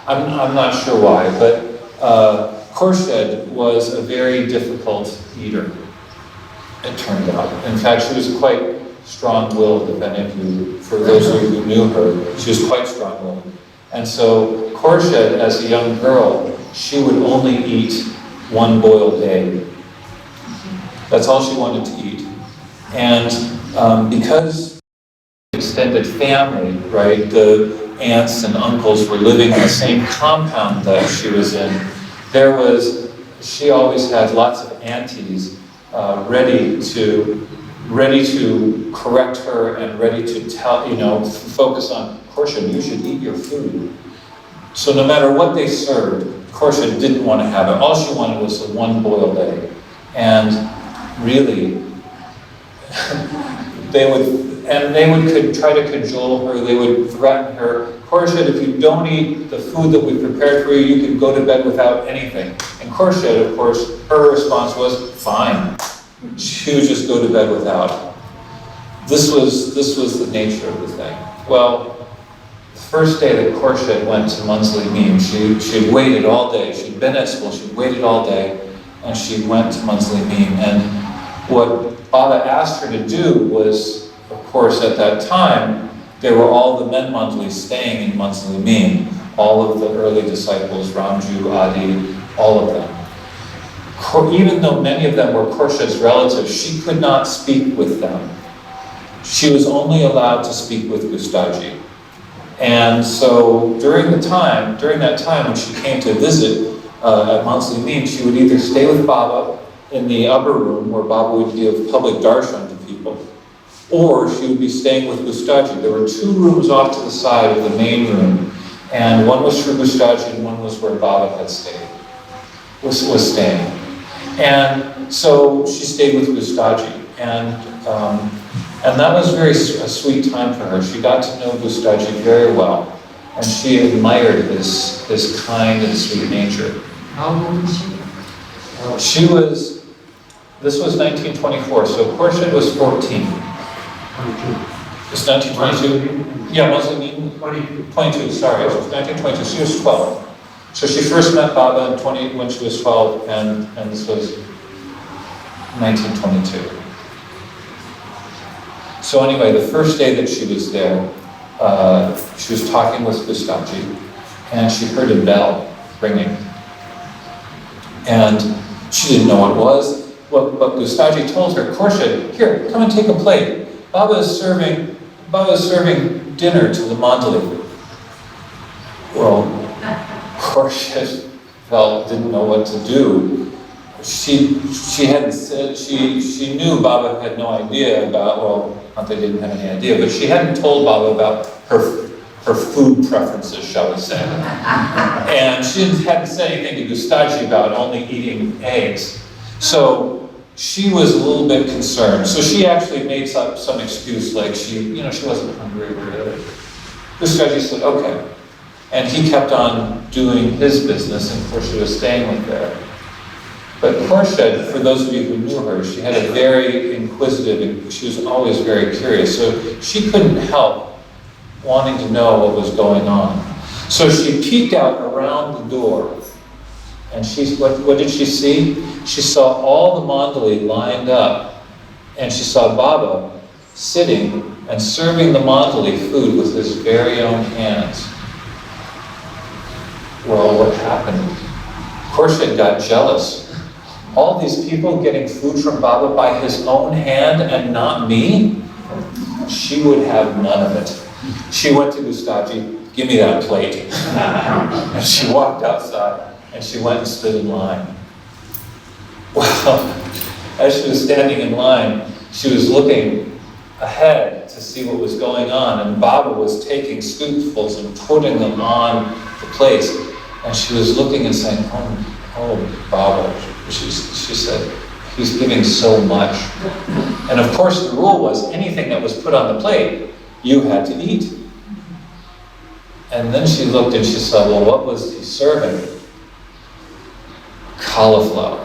I'm not sure why, but Khorshed was a very difficult eater, it turned out. In fact, she was quite strong-willed, for those of you who knew her, she was quite strong-willed. And so Khorshed, as a young girl, she would only eat one boiled egg. That's all she wanted to eat. And because extended family, right, the aunts and uncles were living in the same compound that she was in, she always had lots of aunties ready to correct her and ready to focus on, Khorshed, you should eat your food. So no matter what they served, Khorshed didn't want to have it. All she wanted was the one boiled egg. And really, they would try to cajole her, they would threaten her, Khorshed, if you don't eat the food that we prepared for you, you can go to bed without anything. And Khorshed, of course, her response was, fine. She would just go to bed without. This was the nature of the thing. Well, the first day that Khorshed went to Mandali Meme, she'd waited all day. She'd been at school, she'd waited all day, and she went to Mandali Meme. And what Baba asked her to do was, of course, at that time, there were all the men Mandalis staying in Mandali Meme, all of the early disciples, Ramju, Adi, all of them. Even though many of them were Khorshed's relatives, she could not speak with them. She was only allowed to speak with Gustaji. And so during that time when she came to visit at Mandali Meme, she would either stay with Baba in the upper room where Baba would give public darshan to people, or she would be staying with Gustaji. There were two rooms off to the side of the main room, and one was for Gustaji and one was where Baba had was staying. And so she stayed with Gustaji. And And that was a sweet time for her. She got to know Gustaji very well, and she admired his kind and sweet nature. How old was she? This was 1924, so Khorshed was 14. 22. It's 1922? Yeah, wasn't it? 22, sorry, it was 1922, she was 12. So she first met Baba when she was 12, and this was 1922. So anyway, the first day that she was there, she was talking with Gustaji, and she heard a bell ringing. And she didn't know what it was, but Gustaji told her, Khorshed, here, come and take a plate. Baba is serving dinner to the Mandali. Well, Khorshed didn't know what to do. She hadn't said, she knew Baba had no idea about, well, not they didn't have any idea, but she hadn't told Baba about her food preferences, shall we say. And she hadn't said anything to Gustaji about only eating eggs. So she was a little bit concerned. So she actually made some excuse, like she wasn't hungry or whatever. Gustaji said, okay. And he kept on doing his business, and Khorshed was staying with her. But Khorshed, for those of you who knew her, she had a very inquisitive, and she was always very curious. So she couldn't help wanting to know what was going on. So she peeked out around the door, and what did she see? She saw all the Mandali lined up, and she saw Baba sitting and serving the Mandali food with his very own hands. Well, what happened? Khorshed got jealous. All these people getting food from Baba by his own hand and not me? She would have none of it. She went to Gustaji, give me that plate. And she walked outside and she went and stood in line. Well, as she was standing in line, she was looking ahead to see what was going on, and Baba was taking scoopfuls and putting them on the plates. And she was looking and saying, oh, Baba. She said, he's giving so much. And of course the rule was anything that was put on the plate, you had to eat. And then she looked and she said, well, what was he serving? Cauliflower.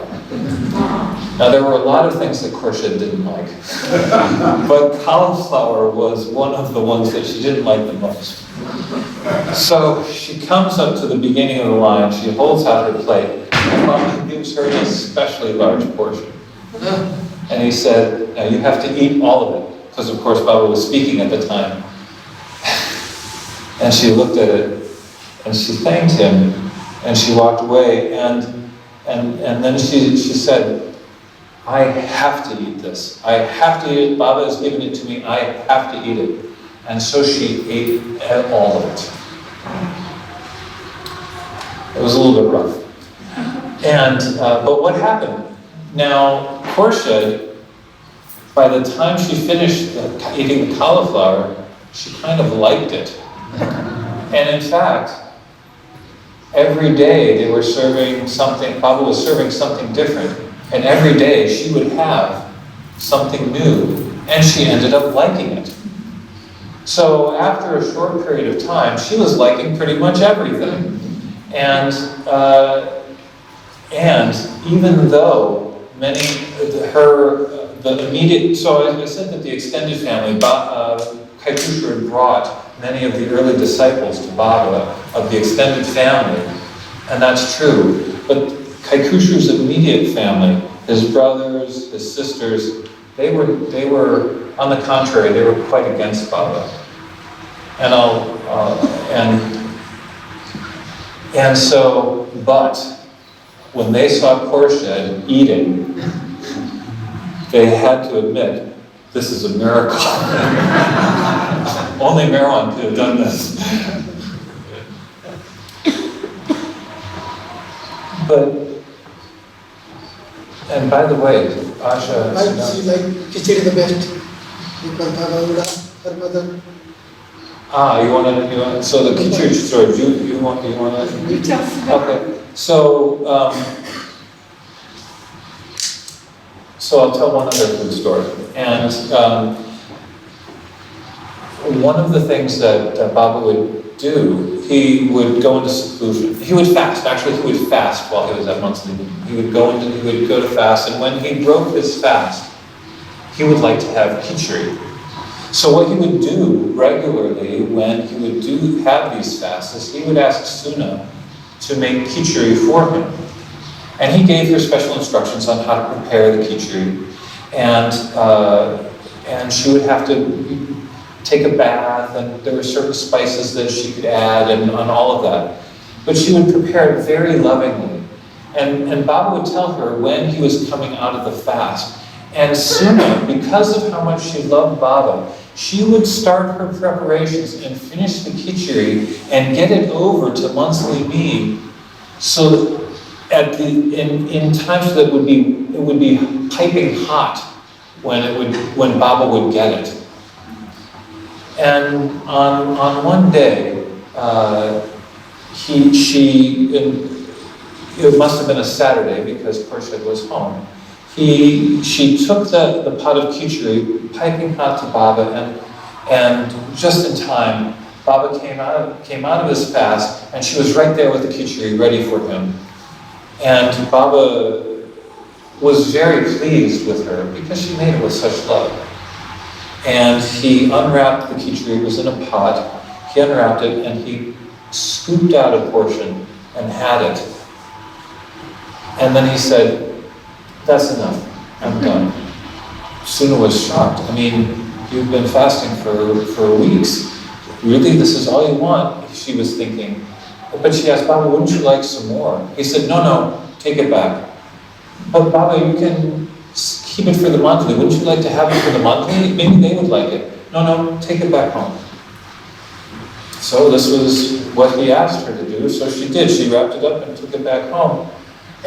Now there were a lot of things that Khorshed didn't like, but cauliflower was one of the ones that she didn't like the most. So she comes up to the beginning of the line, she holds out her plate, and Baba gives her an especially large portion. And he said, now you have to eat all of it, because of course Baba was speaking at the time. And she looked at it, and she thanked him, and she walked away, and then she said, I have to eat this. I have to eat it. Baba has given it to me. I have to eat it. And so she ate all of it. It was a little bit rough. And, but what happened? Now, Khorshed, by the time she finished eating the cauliflower, she kind of liked it. And in fact, every day they were serving something, Baba was serving something different. And every day she would have something new, and she ended up liking it. So after a short period of time, she was liking pretty much everything. And even though the immediate, so I said that the extended family, Kaikushu had brought many of the early disciples to Baba of the extended family, and that's true. But Kaikushu's immediate family, his brothers, his sisters, they were on the contrary, they were quite against Baba. And so, but when they saw Khorshed eating, they had to admit, this is a miracle. Only Meherabad could have done this. And by the way, Asha, I see like khichdi the best because Baba would ask her mother. you want so the khichdi story, you want to? You tell us about it. Okay, so I'll tell one other food story. And one of the things that Baba would do, he would go into seclusion. He would fast. Actually, he would fast while he was at monthly meeting. He would go to fast, and when he broke his fast, he would like to have khichdi. So what he would do regularly when he would have these fasts is he would ask Suna to make khichdi for him. And he gave her special instructions on how to prepare the khichdi. And she would have to take a bath, and there were certain spices that she could add and all of that. But she would prepare it very lovingly. And Baba would tell her when he was coming out of the fast. And Suna, because of how much she loved Baba, she would start her preparations and finish the khichdi and get it over to monthly meal, so that in times that it would be piping hot when Baba would get it. And on one day, it must have been a Saturday because Khorshed was home. She took the pot of khichdi, piping hot to Baba, and just in time, Baba came out of his fast, and she was right there with the khichdi ready for him. And Baba was very pleased with her because she made it with such love. And he unwrapped the khichdi. It was in a pot. He unwrapped it, and he scooped out a portion and had it. And then he said, "That's enough. I'm done." Suna was shocked. I mean, you've been fasting for weeks. Really, this is all you want? She was thinking. But she asked, "Baba, wouldn't you like some more?" He said, No, take it back. "But Baba, you can keep it for the monthly. Wouldn't you like to have it for the monthly? Maybe they would like it." No, take it back home." So this was what he asked her to do, so she did. She wrapped it up and took it back home.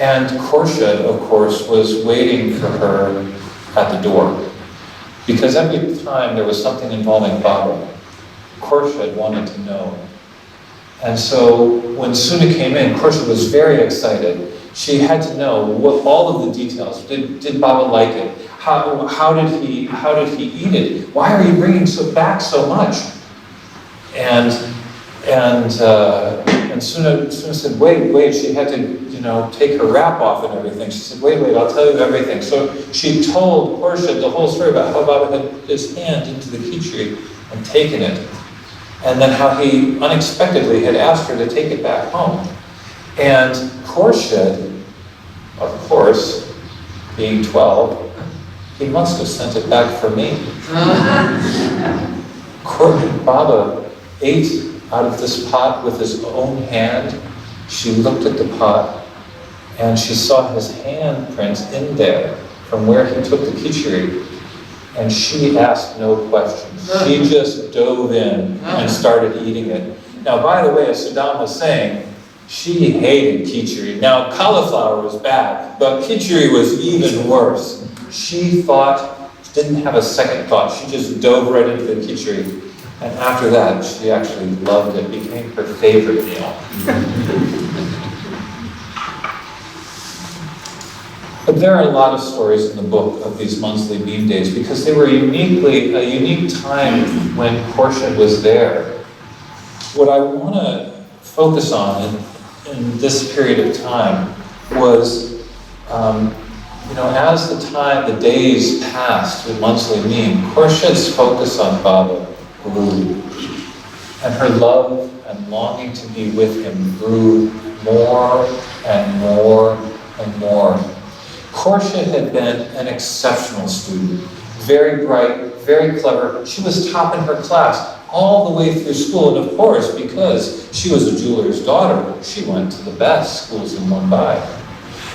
And Khorshed, of course, was waiting for her at the door. Because every time there was something involving Baba, Khorshed wanted to know. And so when Suna came in, Khorshed was very excited. She had to know all of the details. Did Baba like it? How did he eat it? Why are you bringing back so much? And Suna said, wait. She had to take her wrap off and everything. She said, wait, I'll tell you everything. So she told Khorshed the whole story about how Baba had his hand into the khichdi and taken it. And then how he unexpectedly had asked her to take it back home. And Khorshed, of course, being 12, he must have sent it back for me. Baba ate out of this pot with his own hand. She looked at the pot, and she saw his handprints in there from where he took the khichdi, and she asked no questions. She just dove in and started eating it. Now, by the way, as Saddam was saying, she hated khichdi. Now, cauliflower was bad, but khichdi was even worse. She didn't have a second thought. She just dove right into the khichdi. And after that, she actually loved it. It became her favorite meal. But there are a lot of stories in the book of these monthly beam days because they were a unique time when Khorshed was there. What I want to focus on in this period of time was, as the days passed with monthly beam, Khorshed's focus on Baba grew. And her love and longing to be with him grew more and more and more. Khorshed had been an exceptional student, very bright, very clever. She was top in her class all the way through school, and of course, because she was a jeweler's daughter, she went to the best schools in Mumbai.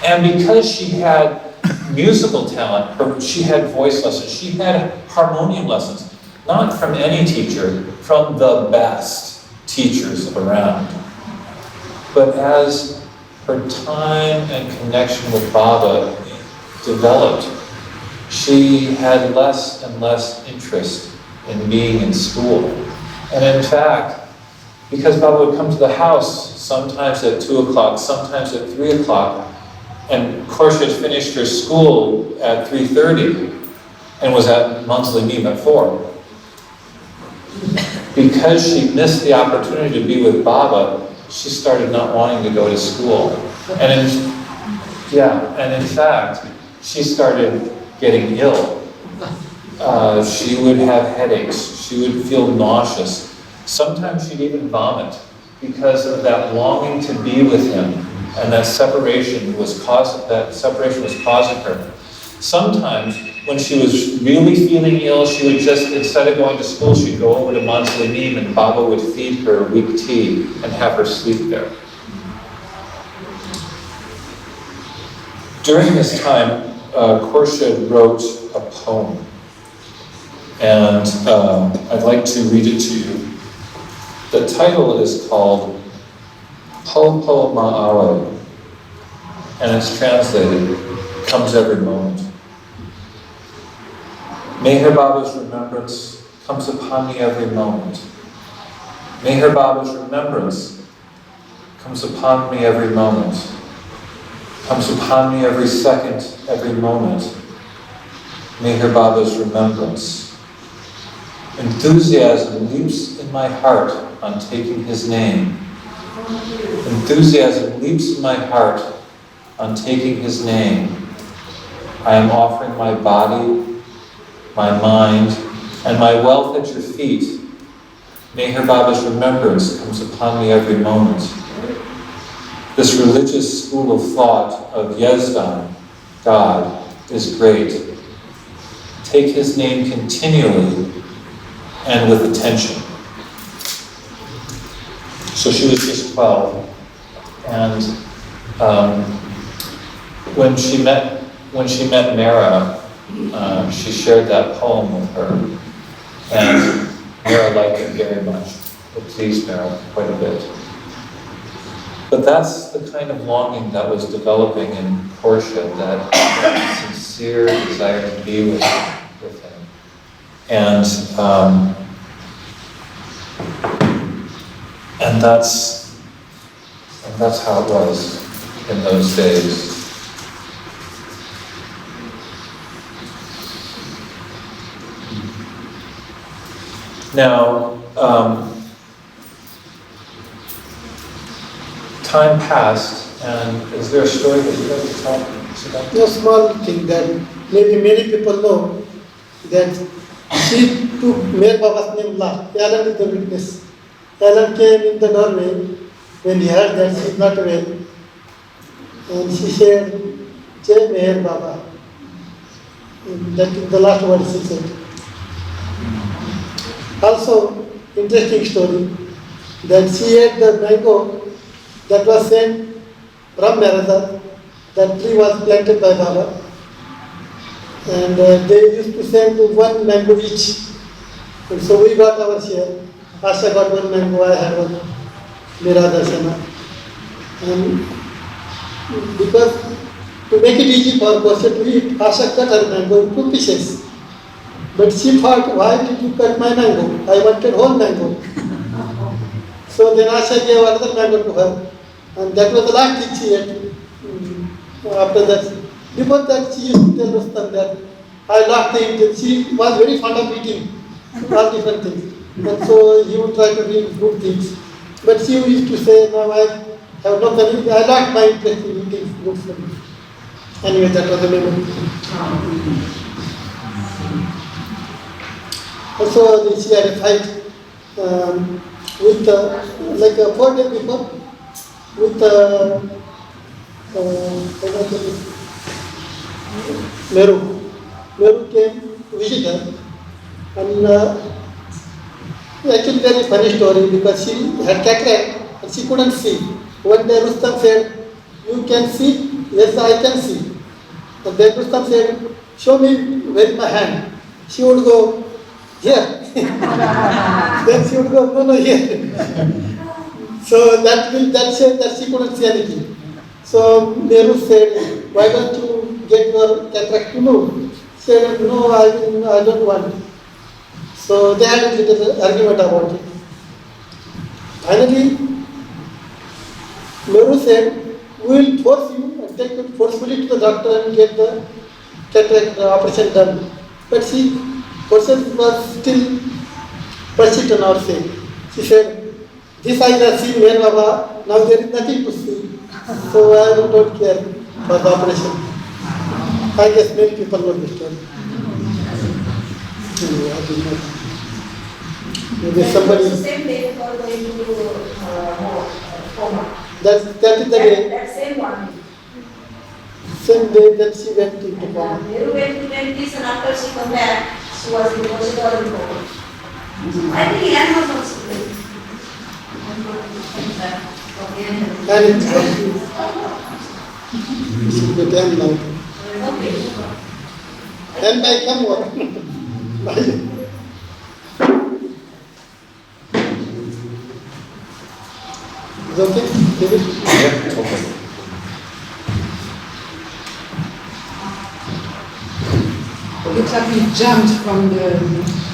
And because she had musical talent, she had voice lessons, she had harmonium lessons, not from any teacher, from the best teachers around. But as her time and connection with Baba developed, she had less and less interest in being in school. And in fact, because Baba would come to the house sometimes at 2 o'clock, sometimes at 3 o'clock, and Khorshed finished her school at 3:30 and was at monthly beam at 4. because she missed the opportunity to be with Baba, she started not wanting to go to school. And in fact, she started getting ill. She would have headaches. She would feel nauseous. Sometimes she'd even vomit because of that longing to be with him, and that separation was causing her. Sometimes, when she was really feeling ill, she would just, instead of going to school, she'd go over to Mandali and Baba would feed her weak tea and have her sleep there. During this time, Khorshed wrote a poem, and I'd like to read it to you. The title is called Po Po Ma'awe, and it's translated, Comes Every Moment. Meherabad's remembrance comes upon me every moment. Meherabad's remembrance comes upon me every moment. Comes upon me every second, every moment. Meherabad's remembrance. Enthusiasm leaps in my heart on taking his name. Enthusiasm leaps in my heart on taking his name. I am offering my body, my mind, and my wealth at your feet. Meherabad's remembrance comes upon me every moment. This religious school of thought of Yezdan, God, is great. Take his name continually and with attention. So she was just 12, and when she met Mera, she shared that poem with her, and Mera liked it very much. It pleased Mera quite a bit. But that's the kind of longing that was developing in Khorshed, that sincere desire to be with him. And that's how it was in those days. Now, time passed, and is there a story that you'd like to tell us about? No small thing that maybe many people know, that she took Meher Baba's name last. Alan is the witness. Alan came in the doorway when he heard that she is not well, and she said, Jai Meher Baba. That is the last word she said. Also, interesting story, that she ate the mango that was sent from Meherabad. That tree was planted by Baba, and they used to send one mango each. And so we got our share. Asha got one mango, I had one, Mera Darshana. And because to make it easy for Khorshed to eat, Asha cut her mango in 2 pieces. But she thought, why did you cut my mango? I wanted whole mango. So then Asha gave another mango to her, and that was the last thing she ate. After that, before that, she used to tell Rustam that I loved to eat. She was very fond of eating all different things, and so he would try to eat good things. But she used to say, no, I have no money. I lost my interest in eating good food. Anyway, that was the memory. Also, she had a fight with, like 4 days before, with Meru. Meru came to visit her, and actually very funny story, because she had cataract and she couldn't see. One day Rustam said, you can see? Yes, I can see. And then Rustam said, show me where is my hand. She would go, here. Then she would go, no, here. So that said that she couldn't see anything. So Meru said, why don't you get your cataract removed? She said, no, I don't want. So they had a little argument about it. Finally, Meru said, we will force you and take you forcefully to the doctor and get the cataract operation done. But Khorshed was still Khorshed or say. She said, this I have seen Meherabad, now there is nothing to see. So I don't care for the operation. I guess many people know this story. Anyway, I did not. Maybe somebody, It's the same day for going to coma. that is the day, That same one. same day that she went into coma. Meru went to dentist and after she come back, she was in Khorshed Irani. I think Ian was also there. And it's it should be done now. Okay. And I come on. Is it okay? David? Yeah, totally. Looks like we jumped from the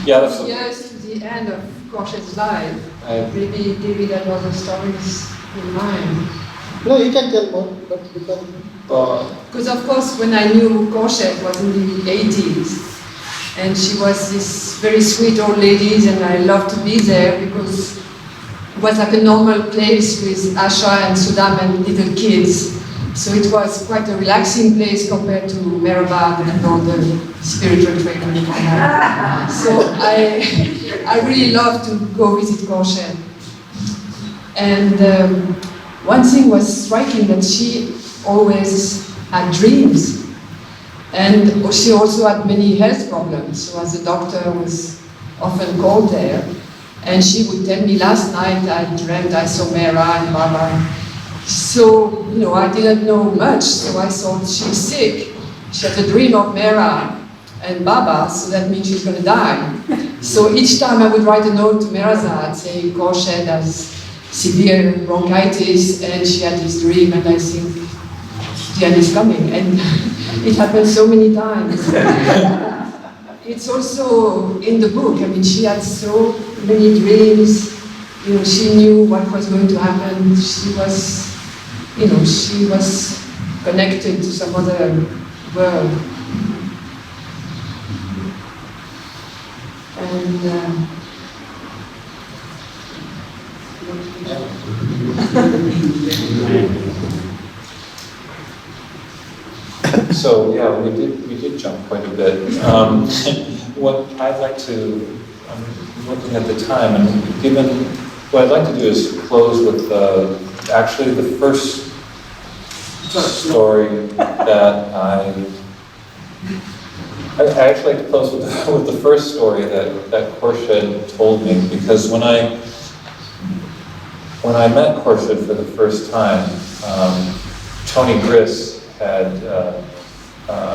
Yeah, that's, years to the end of Khorshed's life. I- Maybe David had other stories in mind. No, you can tell more, but because Because of course when I knew Khorshed was in the 80s and she was this very sweet old lady and I loved to be there because it was like a normal place with Asha and Sudam and little kids. So it was quite a relaxing place compared to Meherabad and all the spiritual training. So I really love to go visit Khorshed. And one thing was striking that she always had dreams. And she also had many health problems. So as a doctor was often called there. And she would tell me, last night I dreamt I saw Mera and Baba. So, I didn't know much, so I thought she's sick. She had a dream of Mera and Baba, so that means she's going to die. So each time I would write a note to Merazad saying Khorshed has severe bronchitis and she had this dream and I think the end is coming. And it happened so many times. It's also in the book. I mean, she had so many dreams. She knew what was going to happen. She was, she was connected to some other world. And so yeah, we did jump quite a bit. What I'd like to, I'm looking at the time, and given, what I'd like to do is close with actually the first story that I actually like to close with the first story that Khorshed told me, because when I met Khorshed for the first time, Tony Griss had, I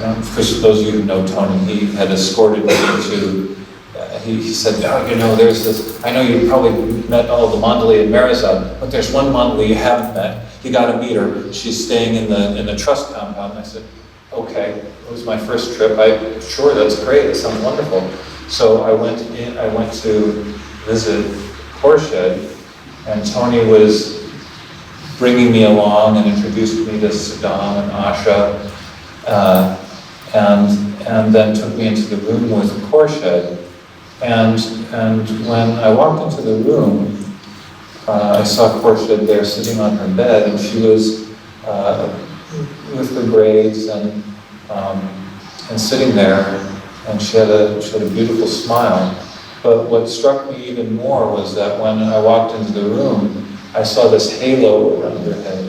don't know, for those of you who know Tony, he had escorted me to, he said, there's this, I know you probably met all the Mandali and Meherabad, but there's one Mandali you haven't met. You gotta meet her. She's staying in the trust compound. And I said, okay, it was my first trip. Sure, that's great, that sounds wonderful. So I went to visit Khorshed, and Tony was bringing me along and introduced me to Saddam and Asha, and then took me into the room with Khorshed. And when I walked into the room, I saw Khorshed there sitting on her bed, and she was with her braids and sitting there, and she had a beautiful smile. But what struck me even more was that when I walked into the room, I saw this halo around her head.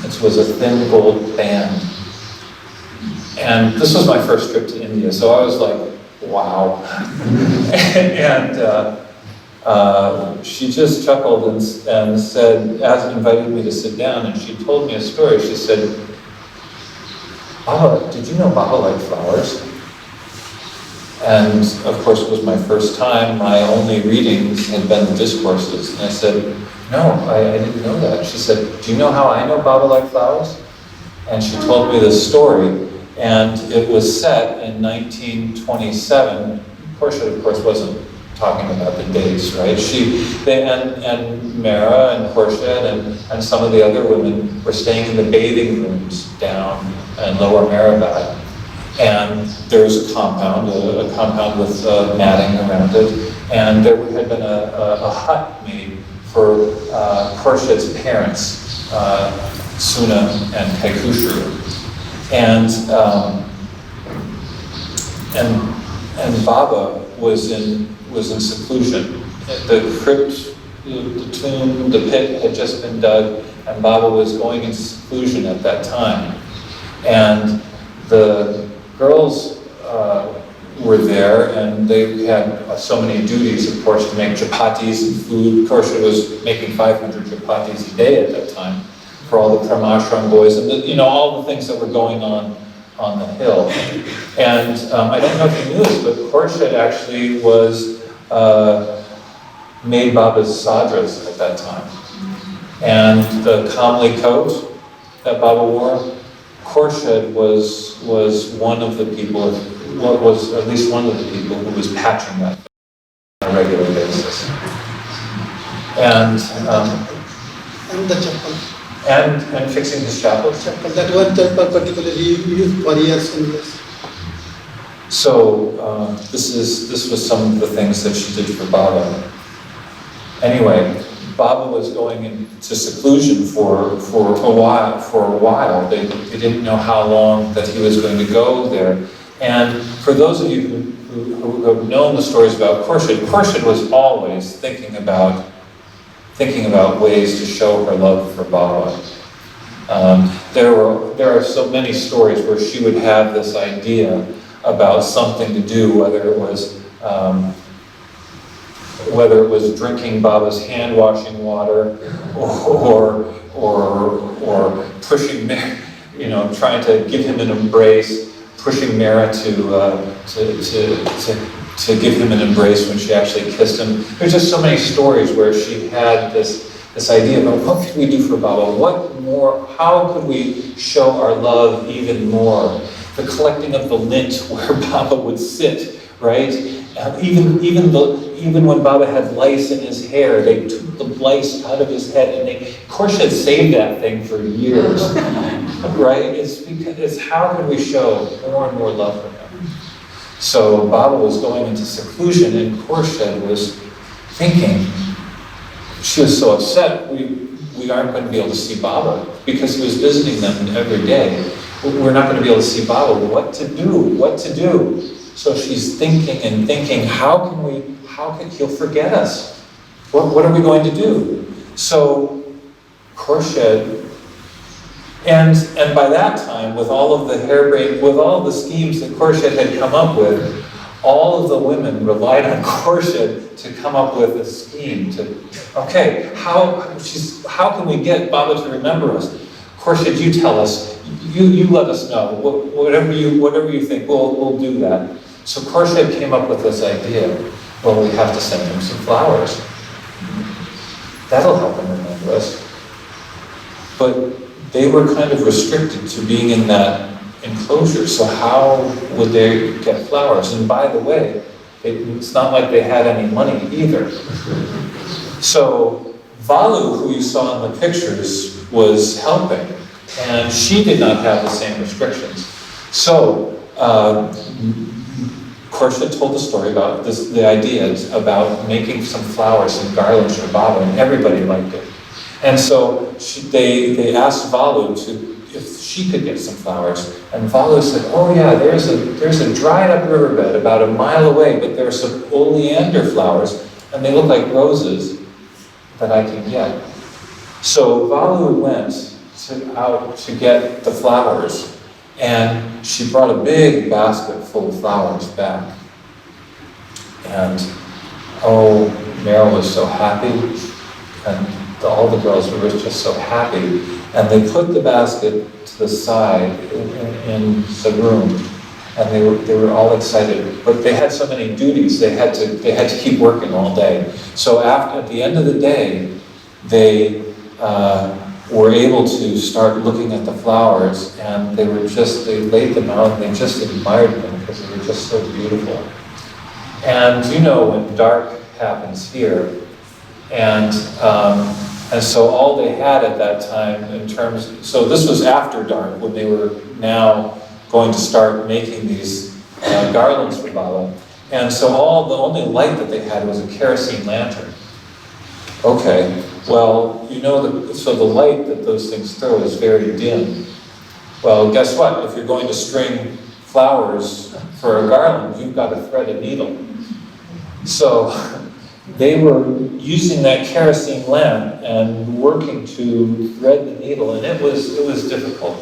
It was a thin gold band. And this was my first trip to India, so I was like, wow. And she just chuckled and said, invited me to sit down, and she told me a story. She said, Baba, did you know Baba liked flowers? And of course it was my first time. My only readings had been the discourses. And I said, no, I didn't know that. She said, do you know how I know Baba liked flowers? And she told me this story. And it was set in 1927. Khorshed, of course, wasn't talking about the dates, right? And Mera and Khorshed and some of the other women were staying in the bathing rooms down in Lower Meherabad. And there was a compound with matting around it, and there had been a hut made for Khorshed's parents, Suna and Kaikushru. And Baba was in seclusion. The crypt, the tomb, the pit had just been dug, and Baba was going into seclusion at that time. And the girls were there, and they had so many duties, of course, to make chapatis and food. Khorshed was making 500 chapatis a day at that time for all the Pramashram boys, and all the things that were going on the hill. And I don't know if you knew this, but Khorshed actually was made Baba's sadras at that time. And the Kamli coat that Baba wore, Khorshed was one of the people, was at least one of the people who was patching that on a regular basis. And And the chapel. and fixing his chapels. Chapel, that one chapel particularly used for years and years. So this was some of the things that she did for Baba. Anyway, Baba was going into seclusion for a while. They didn't know how long that he was going to go there. And for those of you who have known the stories about Khorshed was always thinking about ways to show her love for Baba. There are so many stories where she would have this idea about something to do, whether it was drinking Baba's hand washing water, or pushing, trying to give him an embrace, pushing Mara to give him an embrace when she actually kissed him. There's just so many stories where she had this idea about what could we do for Baba? What more? How could we show our love even more? The collecting of the lint where Baba would sit, right? Even when Baba had lice in his hair, they took the lice out of his head, and Khorshed saved that thing for years, right? It's how can we show more and more love for him? So Baba was going into seclusion, and Khorshed was thinking, she was so upset, we aren't going to be able to see Baba, because he was visiting them every day. We're not going to be able to see Baba. What to do? So she's thinking and thinking, how can he'll forget us? What are we going to do? So Khorshed, and by that time, with all of the schemes that Khorshed had come up with, all of the women relied on Khorshed to come up with a scheme how can we get Baba to remember us? Khorshed, you tell us. You let us know. Whatever you think, we'll do that. So Khorshed came up with this idea. Well, we have to send him some flowers. That'll help him remember us. But they were kind of restricted to being in that enclosure, so how would they get flowers? And by the way, it's not like they had any money either. So Valu, who you saw in the pictures, was helping, and she did not have the same restrictions. So Khorshed told the story about the idea about making some flowers and garlands for Baba, and everybody liked it. And so they asked Valu if she could get some flowers, and Valu said, "Oh yeah, there's a dried up riverbed about a mile away, but there's some oleander flowers, and they look like roses that I can get." So Valu went out to get the flowers, and she brought a big basket full of flowers back. And Meryl was so happy, and all the girls were just so happy, and they put the basket to the side in the room, and they were all excited. But they had so many duties; they had to keep working all day. So at the end of the day, they were able to start looking at the flowers, and they laid them out, and they just admired them because they were just so beautiful. And when dark happens here, and so all they had at that time so this was after dark, when they were now going to start making these garlands for Baba. And so the only light that they had was a kerosene lantern. Okay, well, so the light that those things throw is very dim. Well, guess what? If you're going to string flowers for a garland, you've got to thread a needle. So they were using that kerosene lamp and working to thread the needle, and it was difficult.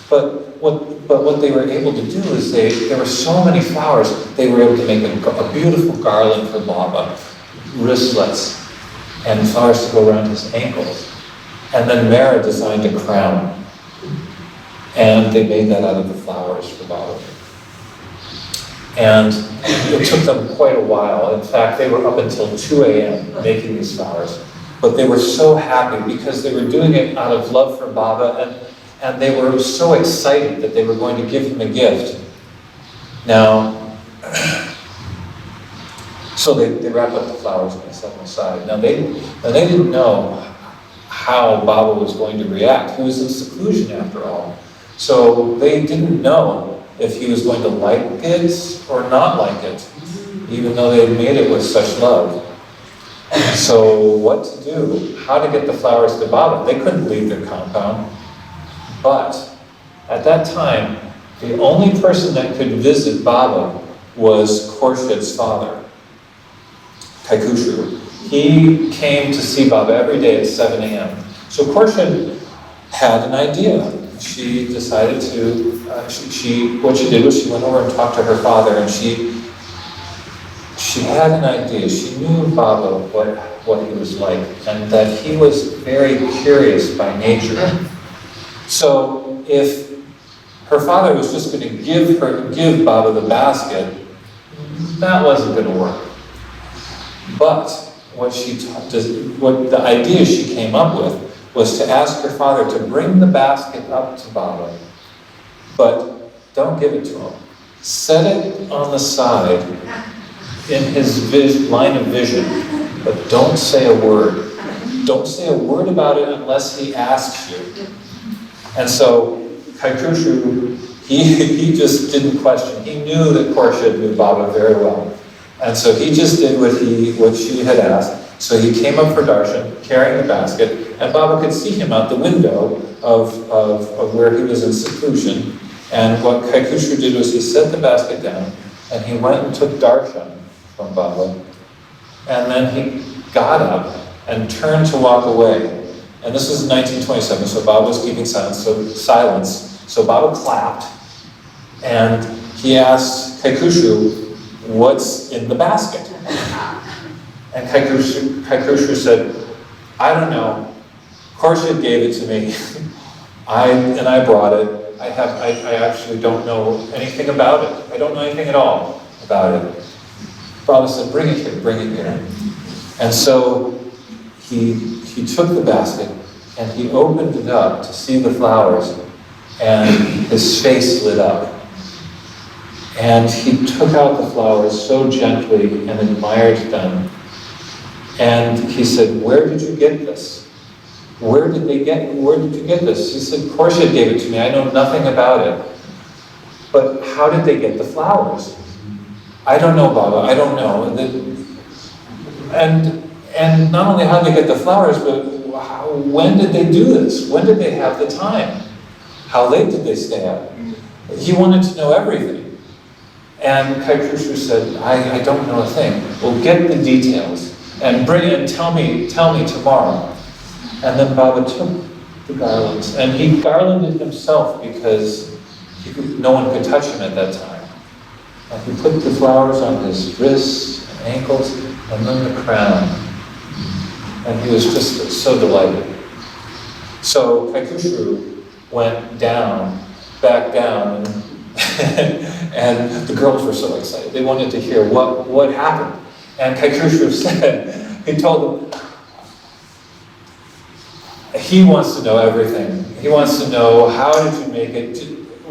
But what they were able to do is there were so many flowers, they were able to make a beautiful garland for Baba, wristlets, and flowers to go around his ankles. And then Mera designed a crown, and they made that out of the flowers for Baba. And it took them quite a while. In fact, they were up until 2 a.m. making these flowers. But they were so happy because they were doing it out of love for Baba, and they were so excited that they were going to give him a gift. Now, so they wrapped up the flowers and they set them aside. Now they didn't know how Baba was going to react. He was in seclusion after all. So they didn't know if he was going to like it or not like it, even though they had made it with such love. So what to do? How to get the flowers to Baba? They couldn't leave their compound. But at that time, the only person that could visit Baba was Khorshed's father, Kaikushu. He came to see Baba every day at 7 a.m. So Khorshed had an idea. She decided to, what she did was she went over and talked to her father, and she had an idea. She knew Baba, what he was like, and that he was very curious by nature. So if her father was just going to give Baba the basket, that wasn't going to work. But what the idea she came up with was to ask her father to bring the basket up to Baba, but don't give it to him. Set it on the side in his line of vision, but don't say a word. Don't say a word about it unless he asks you. And so Kaikushu, he just didn't question. He knew that Khorshed knew Baba very well. And so he just did what she had asked. So he came up for darshan, carrying the basket, and Baba could see him out the window of where he was in seclusion. And what Kaikushu did was he set the basket down, and he went and took darshan from Baba. And then he got up and turned to walk away. And this was in 1927, so Baba was keeping silence. So Baba clapped, and he asked Kaikushu, "What's in the basket?" And Kaikushu said, "I don't know. Khorshed gave it to me. I brought it. I actually don't know anything about it. I don't know anything at all about it." Baba said, "Bring it here, bring it here." And so he took the basket and he opened it up to see the flowers, and his face lit up. And he took out the flowers so gently and admired them. And he said, "Where did you get this? Where did you get this?" He said, "Khorshed gave it to me. I know nothing about it." "But how did they get the flowers?" "I don't know, Baba. I don't know." And not only how did they get the flowers, but when did they do this? When did they have the time? How late did they stay up? He wanted to know everything. And Kaikushu said, I don't know a thing. Well, get the details and bring it and tell me tomorrow. And then Baba took the garlands, and he garlanded himself because no one could touch him at that time. And he put the flowers on his wrists and ankles, and then the crown. And he was just so delighted. So Kaikushu went back down, and the girls were so excited. They wanted to hear what happened. And Kaikushu said, he told them, he wants to know everything. He wants to know, how did you make it?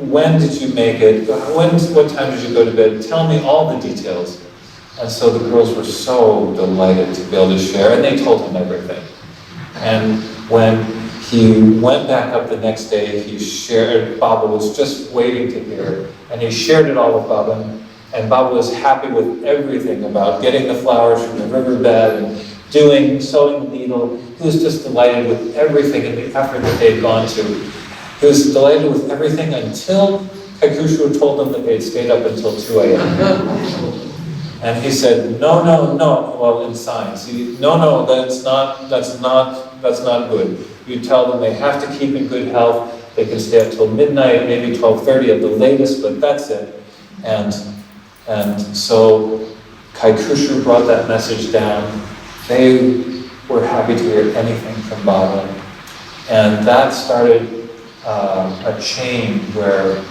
When did you make it? What time did you go to bed? Tell me all the details. And so the girls were so delighted to be able to share, and they told him everything. And when he went back up the next day, he shared, Baba was just waiting to hear, and he shared it all with Baba, and Baba was happy with everything about getting the flowers from the riverbed and sewing the needle. He was just delighted with everything and the effort that they'd gone to. He was delighted with everything until Kaikushu told them that they'd stayed up until 2 a.m. And he said, no, well, in science, no, that's not good. You tell them they have to keep in good health, they can stay up till midnight, maybe 12:30 at the latest, but that's it. And so Kaikushu brought that message down. They were happy to hear anything from Baba. And that started a chain where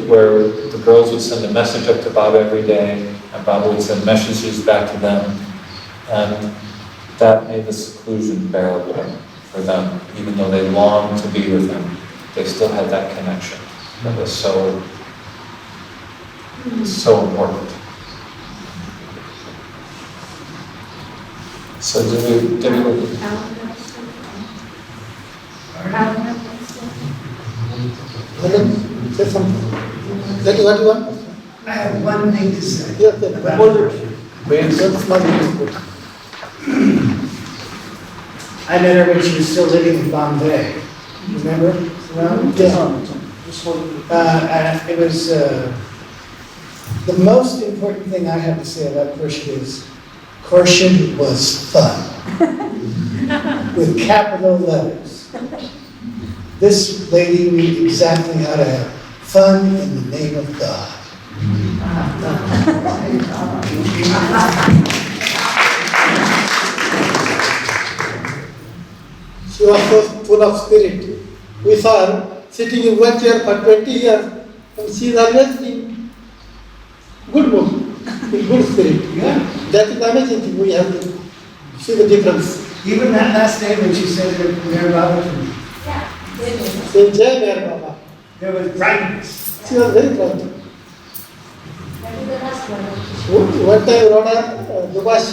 where the girls would send a message up to Baba every day, and Baba would send messages back to them. And that made the seclusion bearable for them. Even though they longed to be with him, they still had that connection that was so important. So did we Say something. That is what you want? I have one thing to say. Yes, hold it. Please. That's not good. I met her when she was still living in Bombay. Remember? It was the most important thing I have to say about Khorshed is Khorshed was fun. With capital letters. This lady knew exactly how to have fun in the name of God. She was so full of spirit. We saw her sitting in one chair for 20 years, and she is always in good mood, in good spirit. Yeah. That is the amazing thing. We have to see the difference. Even that last day when she said her Meherabad to me, Say Jai Meherabad. there was brightness. She was very bright. That is the last one. One time Rhoda Dubash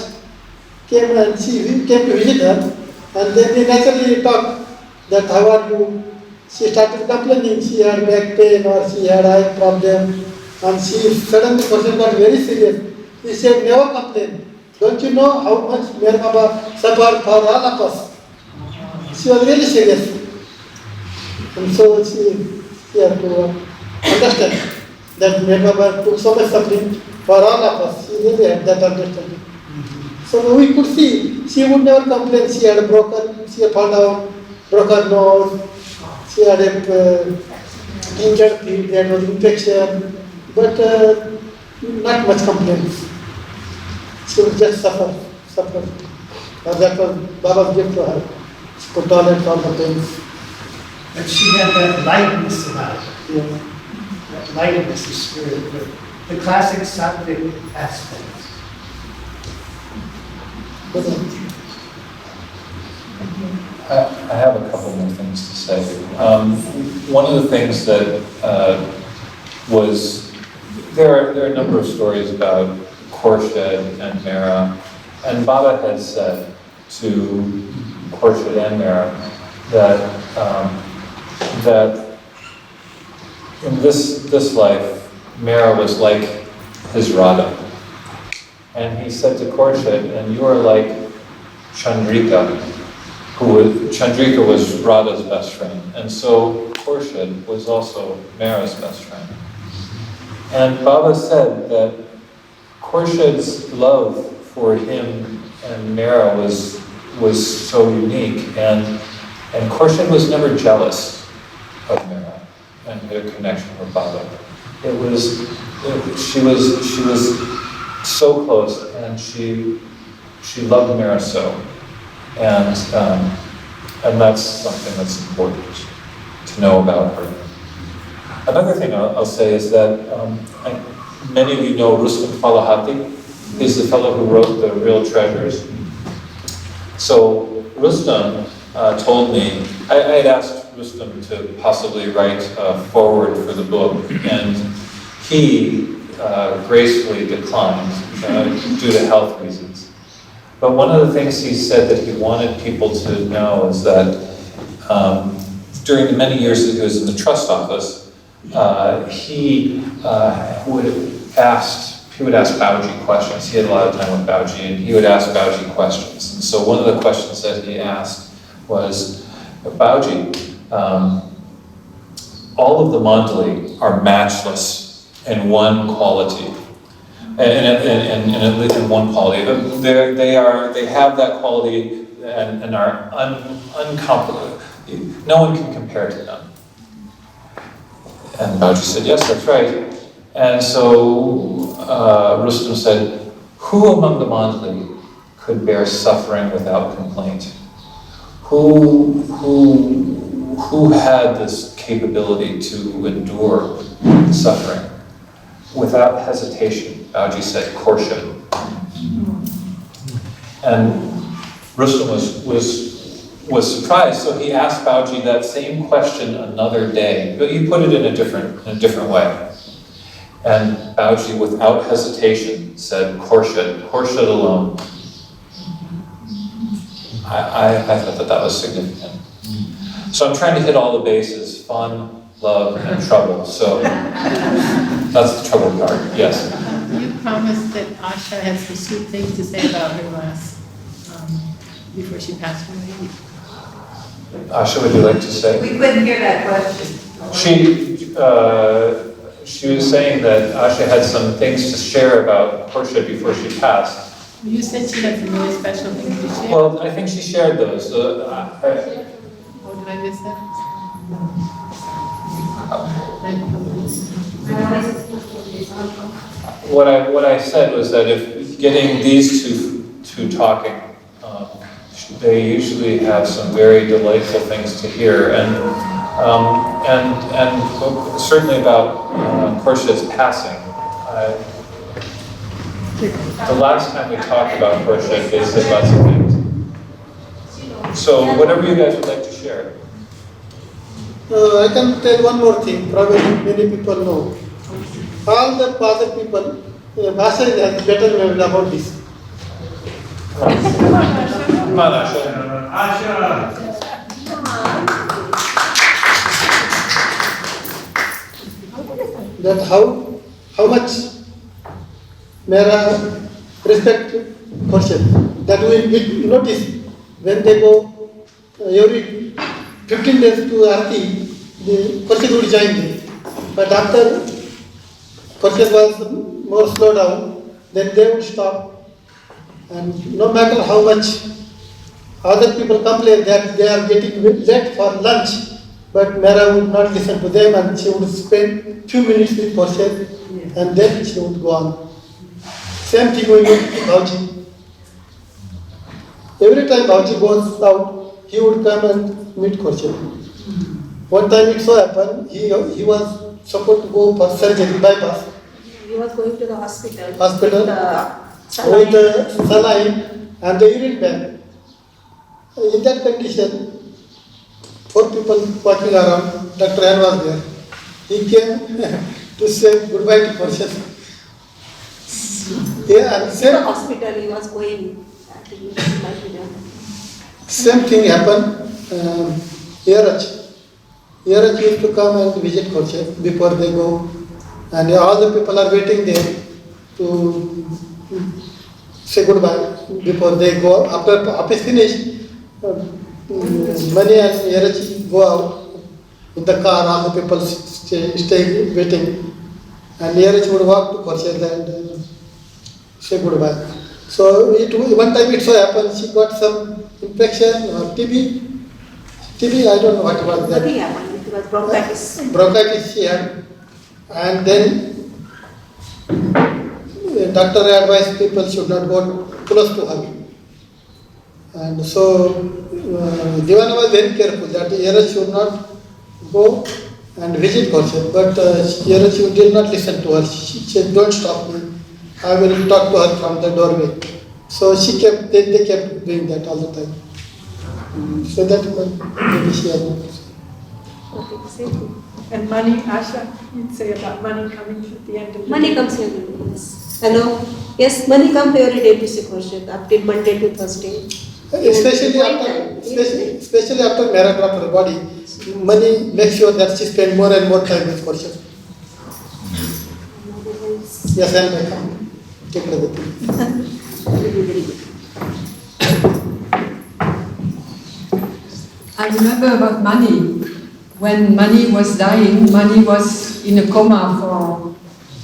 came and she came to visit her, and then they naturally talked that how are you? She started complaining she had back pain or she had eye problem, and she suddenly person got very serious. He said, never complain. Don't you know how much Meherabad suffered for all of us? She was really serious. And so she had to understand that Meherabad took so much suffering for all of us. She really had that understanding. So we could see, she would never complain. She had fallen down, broken nose, she had injured feet, there was infection, but not much complaints. She would just suffer. And that was Baba's gift to her. She could tolerate all the pains. But she had that lightness about her, Yeah. that lightness of spirit, the classic Sattvic aspect. I have a couple more things to say. One of the things that was, there are a number of stories about Khorshed and Mera, and Baba had said to Khorshed and Mera that in this life, Mera was like his Radha. And he said to Khorshed, and you are like Chandrika, Chandrika was Radha's best friend. And so Khorshed was also Mera's best friend. And Baba said that Khorshed's love for him and Mera was so unique, and Khorshed was never jealous of Mera and her connection with Baba. She was so close, and she loved Mera so, and that's something that's important to know about her. Another thing I'll say is that many of you know Rustam Falahati. He's the fellow who wrote The Real Treasures. So Rustam told me, I had asked Rustam to possibly write a foreword for the book, and he gracefully declined due to health reasons. But one of the things he said that he wanted people to know is that during the many years that he was in the trust office, he would ask Bauji questions. He had a lot of time with Bauji, and he would ask Bauji questions. And so one of the questions that he asked was, Bauji, all of the Mandali are matchless in one quality. In one quality. They have that quality and are uncomplicated. No one can compare to them. And Bauji said, yes, that's right. And so Rustam said, who among the Mandali could bear suffering without complaint? Who had this capability to endure suffering without hesitation? Bauji said, Khorshed. And Rustam was surprised, so he asked Bauji that same question another day, but he put it in a different way. And Bauji, without hesitation, said, Khorshed alone. I thought that was significant. So I'm trying to hit all the bases: fun, love, and trouble. So that's the trouble part, yes. You promised that Asha had some sweet things to say about her last, before she passed away. Asha, would you like to say? We couldn't hear that question. She was saying that Asha had some things to share about Khorshed before she passed. You said she had some really special things to share. Well, I think she shared those. Oh, did I miss that? What I said was that if getting these two talking, they usually have some very delightful things to hear, and certainly about Khorshed's passing. The last time we talked about Khorshed, they said lots of things. So whatever you guys would like to share. I can tell one more thing, probably many people know. All the father people, Bhasha has better memory about this. Come on, Asha. That how much Mera respect Khorshed. That we notice when they go every 15 days to Aarti, the Khorshed would join them. But after Khorshed was more slow down, then they would stop. And no matter how much other people complain that they are getting late for lunch, but Mera would not listen to them, and she would spend few minutes with Khorshed, and then she would go on. Same thing we with Bauji. Every time Bauji goes out, he would come and meet Khorshed. One time it so happened, he was supposed to go for surgery, bypass. He was going to the hospital. With the saline and the urine bag. In that condition, 4 people walking around, Dr. N was there. He came to say goodbye to Khorshed. Yeah, and To the hospital he was going. same thing happened. Yaraj used to come and visit Khorshed before they go, and all the people are waiting there to say goodbye before they go. After office finished, Mani and Yaraj go out in the car. All the people stay waiting, and Yaraj would walk to Khorshed and say goodbye. So one time it so happened she got some infection or TB. I don't know what was that. Nothing happened. It was bronchitis. Bronchitis she had, and then the doctor advised people should not go close to her. And so Divana was very careful that Yaraj should not go and visit Khorshed. But Yaraj did not listen to her. She said, "Don't stop me. I will talk to her from the doorway." So they kept doing that all the time. So that maybe she had not. And money, Asha, you'd say about money coming at the end of the Money day. comes every day, yes. Hello? Yes, money comes every day to see Khorshed, up till Monday to Thursday. Especially after marriage of her body, money makes sure that she spends more and more time with Khorshed. Yes, and I come. Take everything. I remember about Mani. When Mani was dying, Mani was in a coma for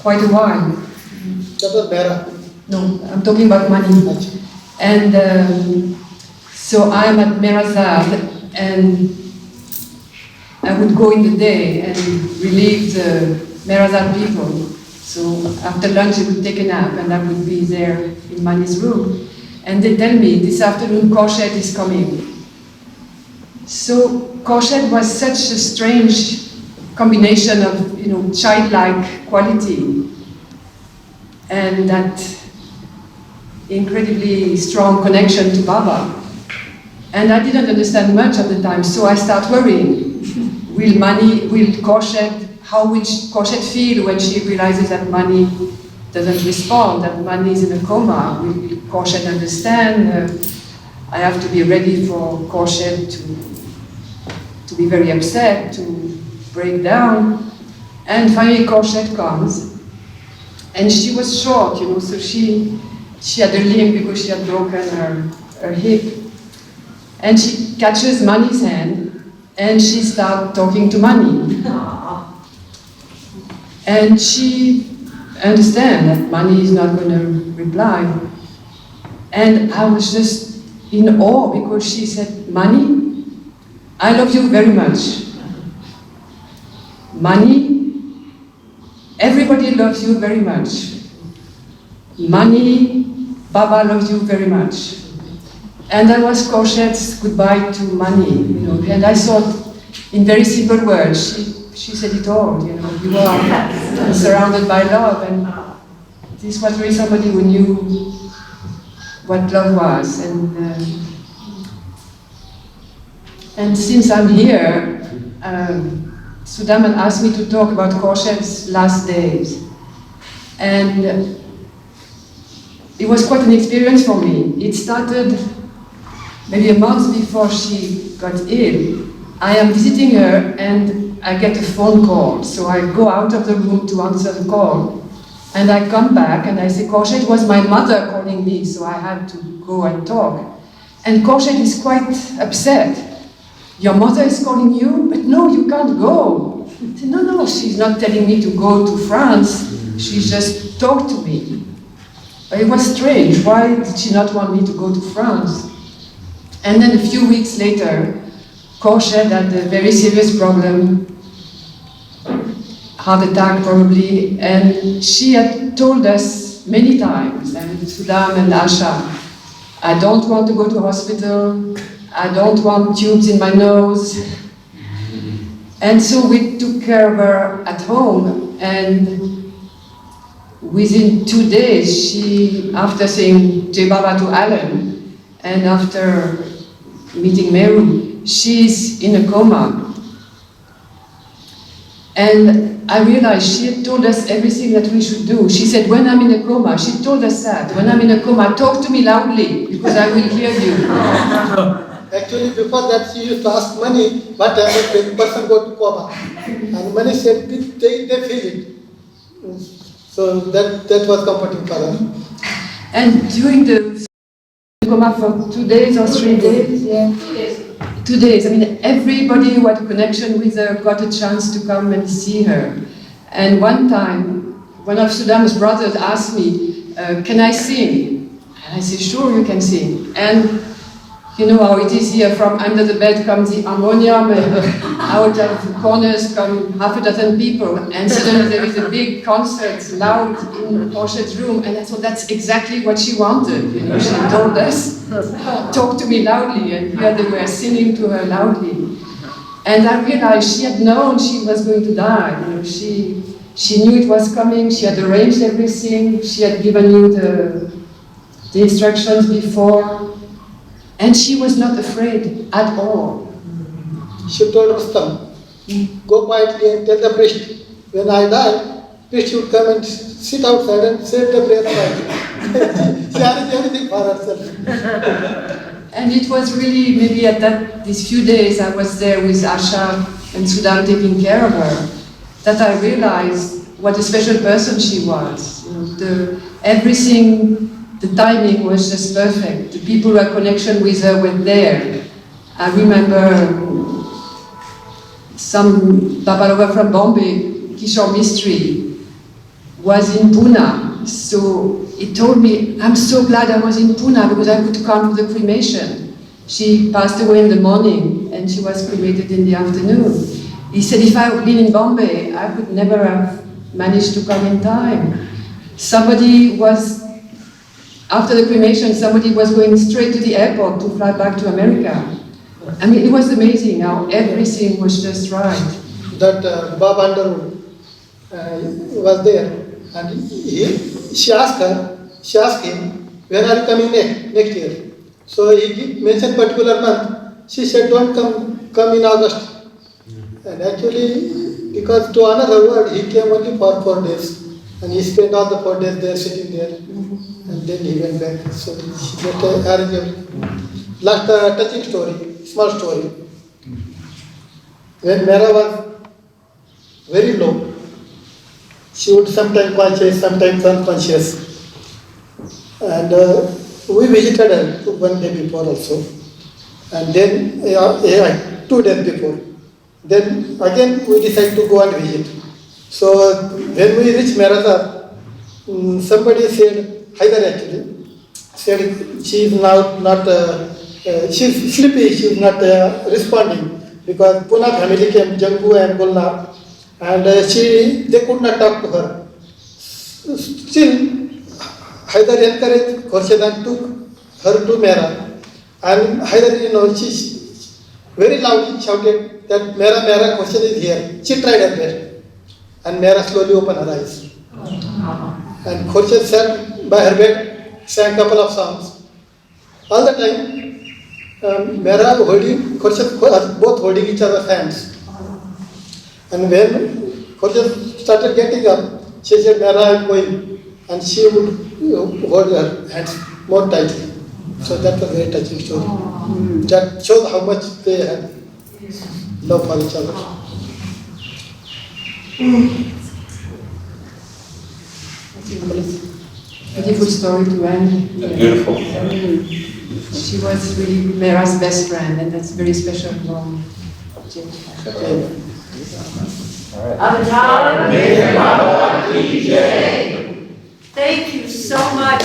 quite a while. That was Mera. No, I'm talking about Mani. And so I'm at Meherabad, and I would go in the day and relieve the Meherabad people. So after lunch, I would take a nap, and I would be there in Mani's room. And they tell me, this afternoon, Khorshed is coming. So Khorshed was such a strange combination of, childlike quality and that incredibly strong connection to Baba. And I didn't understand much at the time, so I start worrying. How will Khorshed feel when she realizes that Mani doesn't respond, that Mani is in a coma? Will Khorshed understand? I have to be ready for Khorshed to be very upset, to break down. And finally Khorshed comes. And she was short, so she had a limp because she had broken her hip. And she catches Mani's hand and she starts talking to Mani. And she understands that Mani is not going to reply. And I was just in awe because she said, Mani, I love you very much. Mani, everybody loves you very much. Mani, Baba loves you very much. And that was Khorshed's goodbye to Mani, And I thought, in very simple words, she said it all, You are surrounded by love, and this was really somebody who knew what love was. And since I'm here, Sudaman asked me to talk about Khorshed's last days. And it was quite an experience for me. It started maybe a month before she got ill. I am visiting her and I get a phone call. So I go out of the room to answer the call. And I come back and I say, Khorshed, was my mother calling me, so I had to go and talk. And Khorshed is quite upset. Your mother is calling you, but no, you can't go. I said, no, she's not telling me to go to France. She just talked to me. But it was strange. Why did she not want me to go to France? And then a few weeks later, Khorshed had a very serious problem, heart attack probably, and she had told us many times, and Sudam and Asha, I don't want to go to hospital, I don't want tubes in my nose. And so we took care of her at home, and within 2 days, she, after saying Jai Baba to Alan, and after meeting Meru, she's in a coma. And I realized she had told us everything that we should do. She said, when I'm in a coma, she told us that, when I'm in a coma, talk to me loudly, because I will hear you. Actually, before that, she used to ask Mani, what happens when a person go to coma? And Mani said, they feel it. So that was comforting for her. And during the coma for 2 days or 3 days, 2 days. I mean, everybody who had a connection with her got a chance to come and see her. And one time, one of Sudam's brothers asked me, can I sing? And I said, sure, you can sing. And you know how it is here, from under the bed comes the harmonium, and out of the corners come half a dozen people, and suddenly there is a big concert, loud, in Khorshed's room, and I thought that's exactly what she wanted. She told us, talk to me loudly, and here they were singing to her loudly. And I realized she had known she was going to die. She knew it was coming, she had arranged everything, she had given you the instructions before. And she was not afraid at all. She told Rustam, go quietly and tell the priest, when I die, priest should come and sit outside and save the prayer quietly. She arranged everything for herself. And it was really maybe at these few days I was there with Asha and Sudan taking care of her, that I realized what a special person she was. You know, everything, the timing was just perfect. The people who had connection with her were there. I remember some Babaloga from Bombay, Kishore Mistry, was in Pune. So he told me, I'm so glad I was in Pune because I could come to the cremation. She passed away in the morning and she was cremated in the afternoon. He said, if I had been in Bombay, I could never have managed to come in time. After the cremation, somebody was going straight to the airport to fly back to America. I mean, it was amazing how everything was just right. That Bob Underwood was there, and she asked him, when are you coming next year? So he mentioned particular month. She said, don't come in August. And actually, because to another word, he came only for 4 days. And he spent all the 4 days there, sitting there. And then he went back. So she got arranged. Last touching story, small story. When Mera was very low, she would sometimes conscious, sometimes unconscious. And we visited her 1 day before also. And then 2 days before. Then again we decided to go and visit. So when we reached Meherabad, somebody said, Haidar actually, said she is now not, she's sleepy, she is not responding because Pune family came, Jangu and Gulnar, and they could not talk to her. Still, Haidar encouraged Khorshed and took her to Mera. And Haidar, she very loudly shouted that Mera, Mera, Khorshed is here. She tried her best. And Mera slowly opened her eyes. And Khorshed sat by her bed, sang a couple of songs. All the time, Mera holding, Khorshed both holding each other's hands. And when Khorshed started getting up, she said, Mera, I am going. And she would hold her hands more tightly. So that was a very touching story. That shows how much they had love for each other. Beautiful story to end. Beautiful. She was really Mera's best friend, and that's very special for Jim. Thank you so much.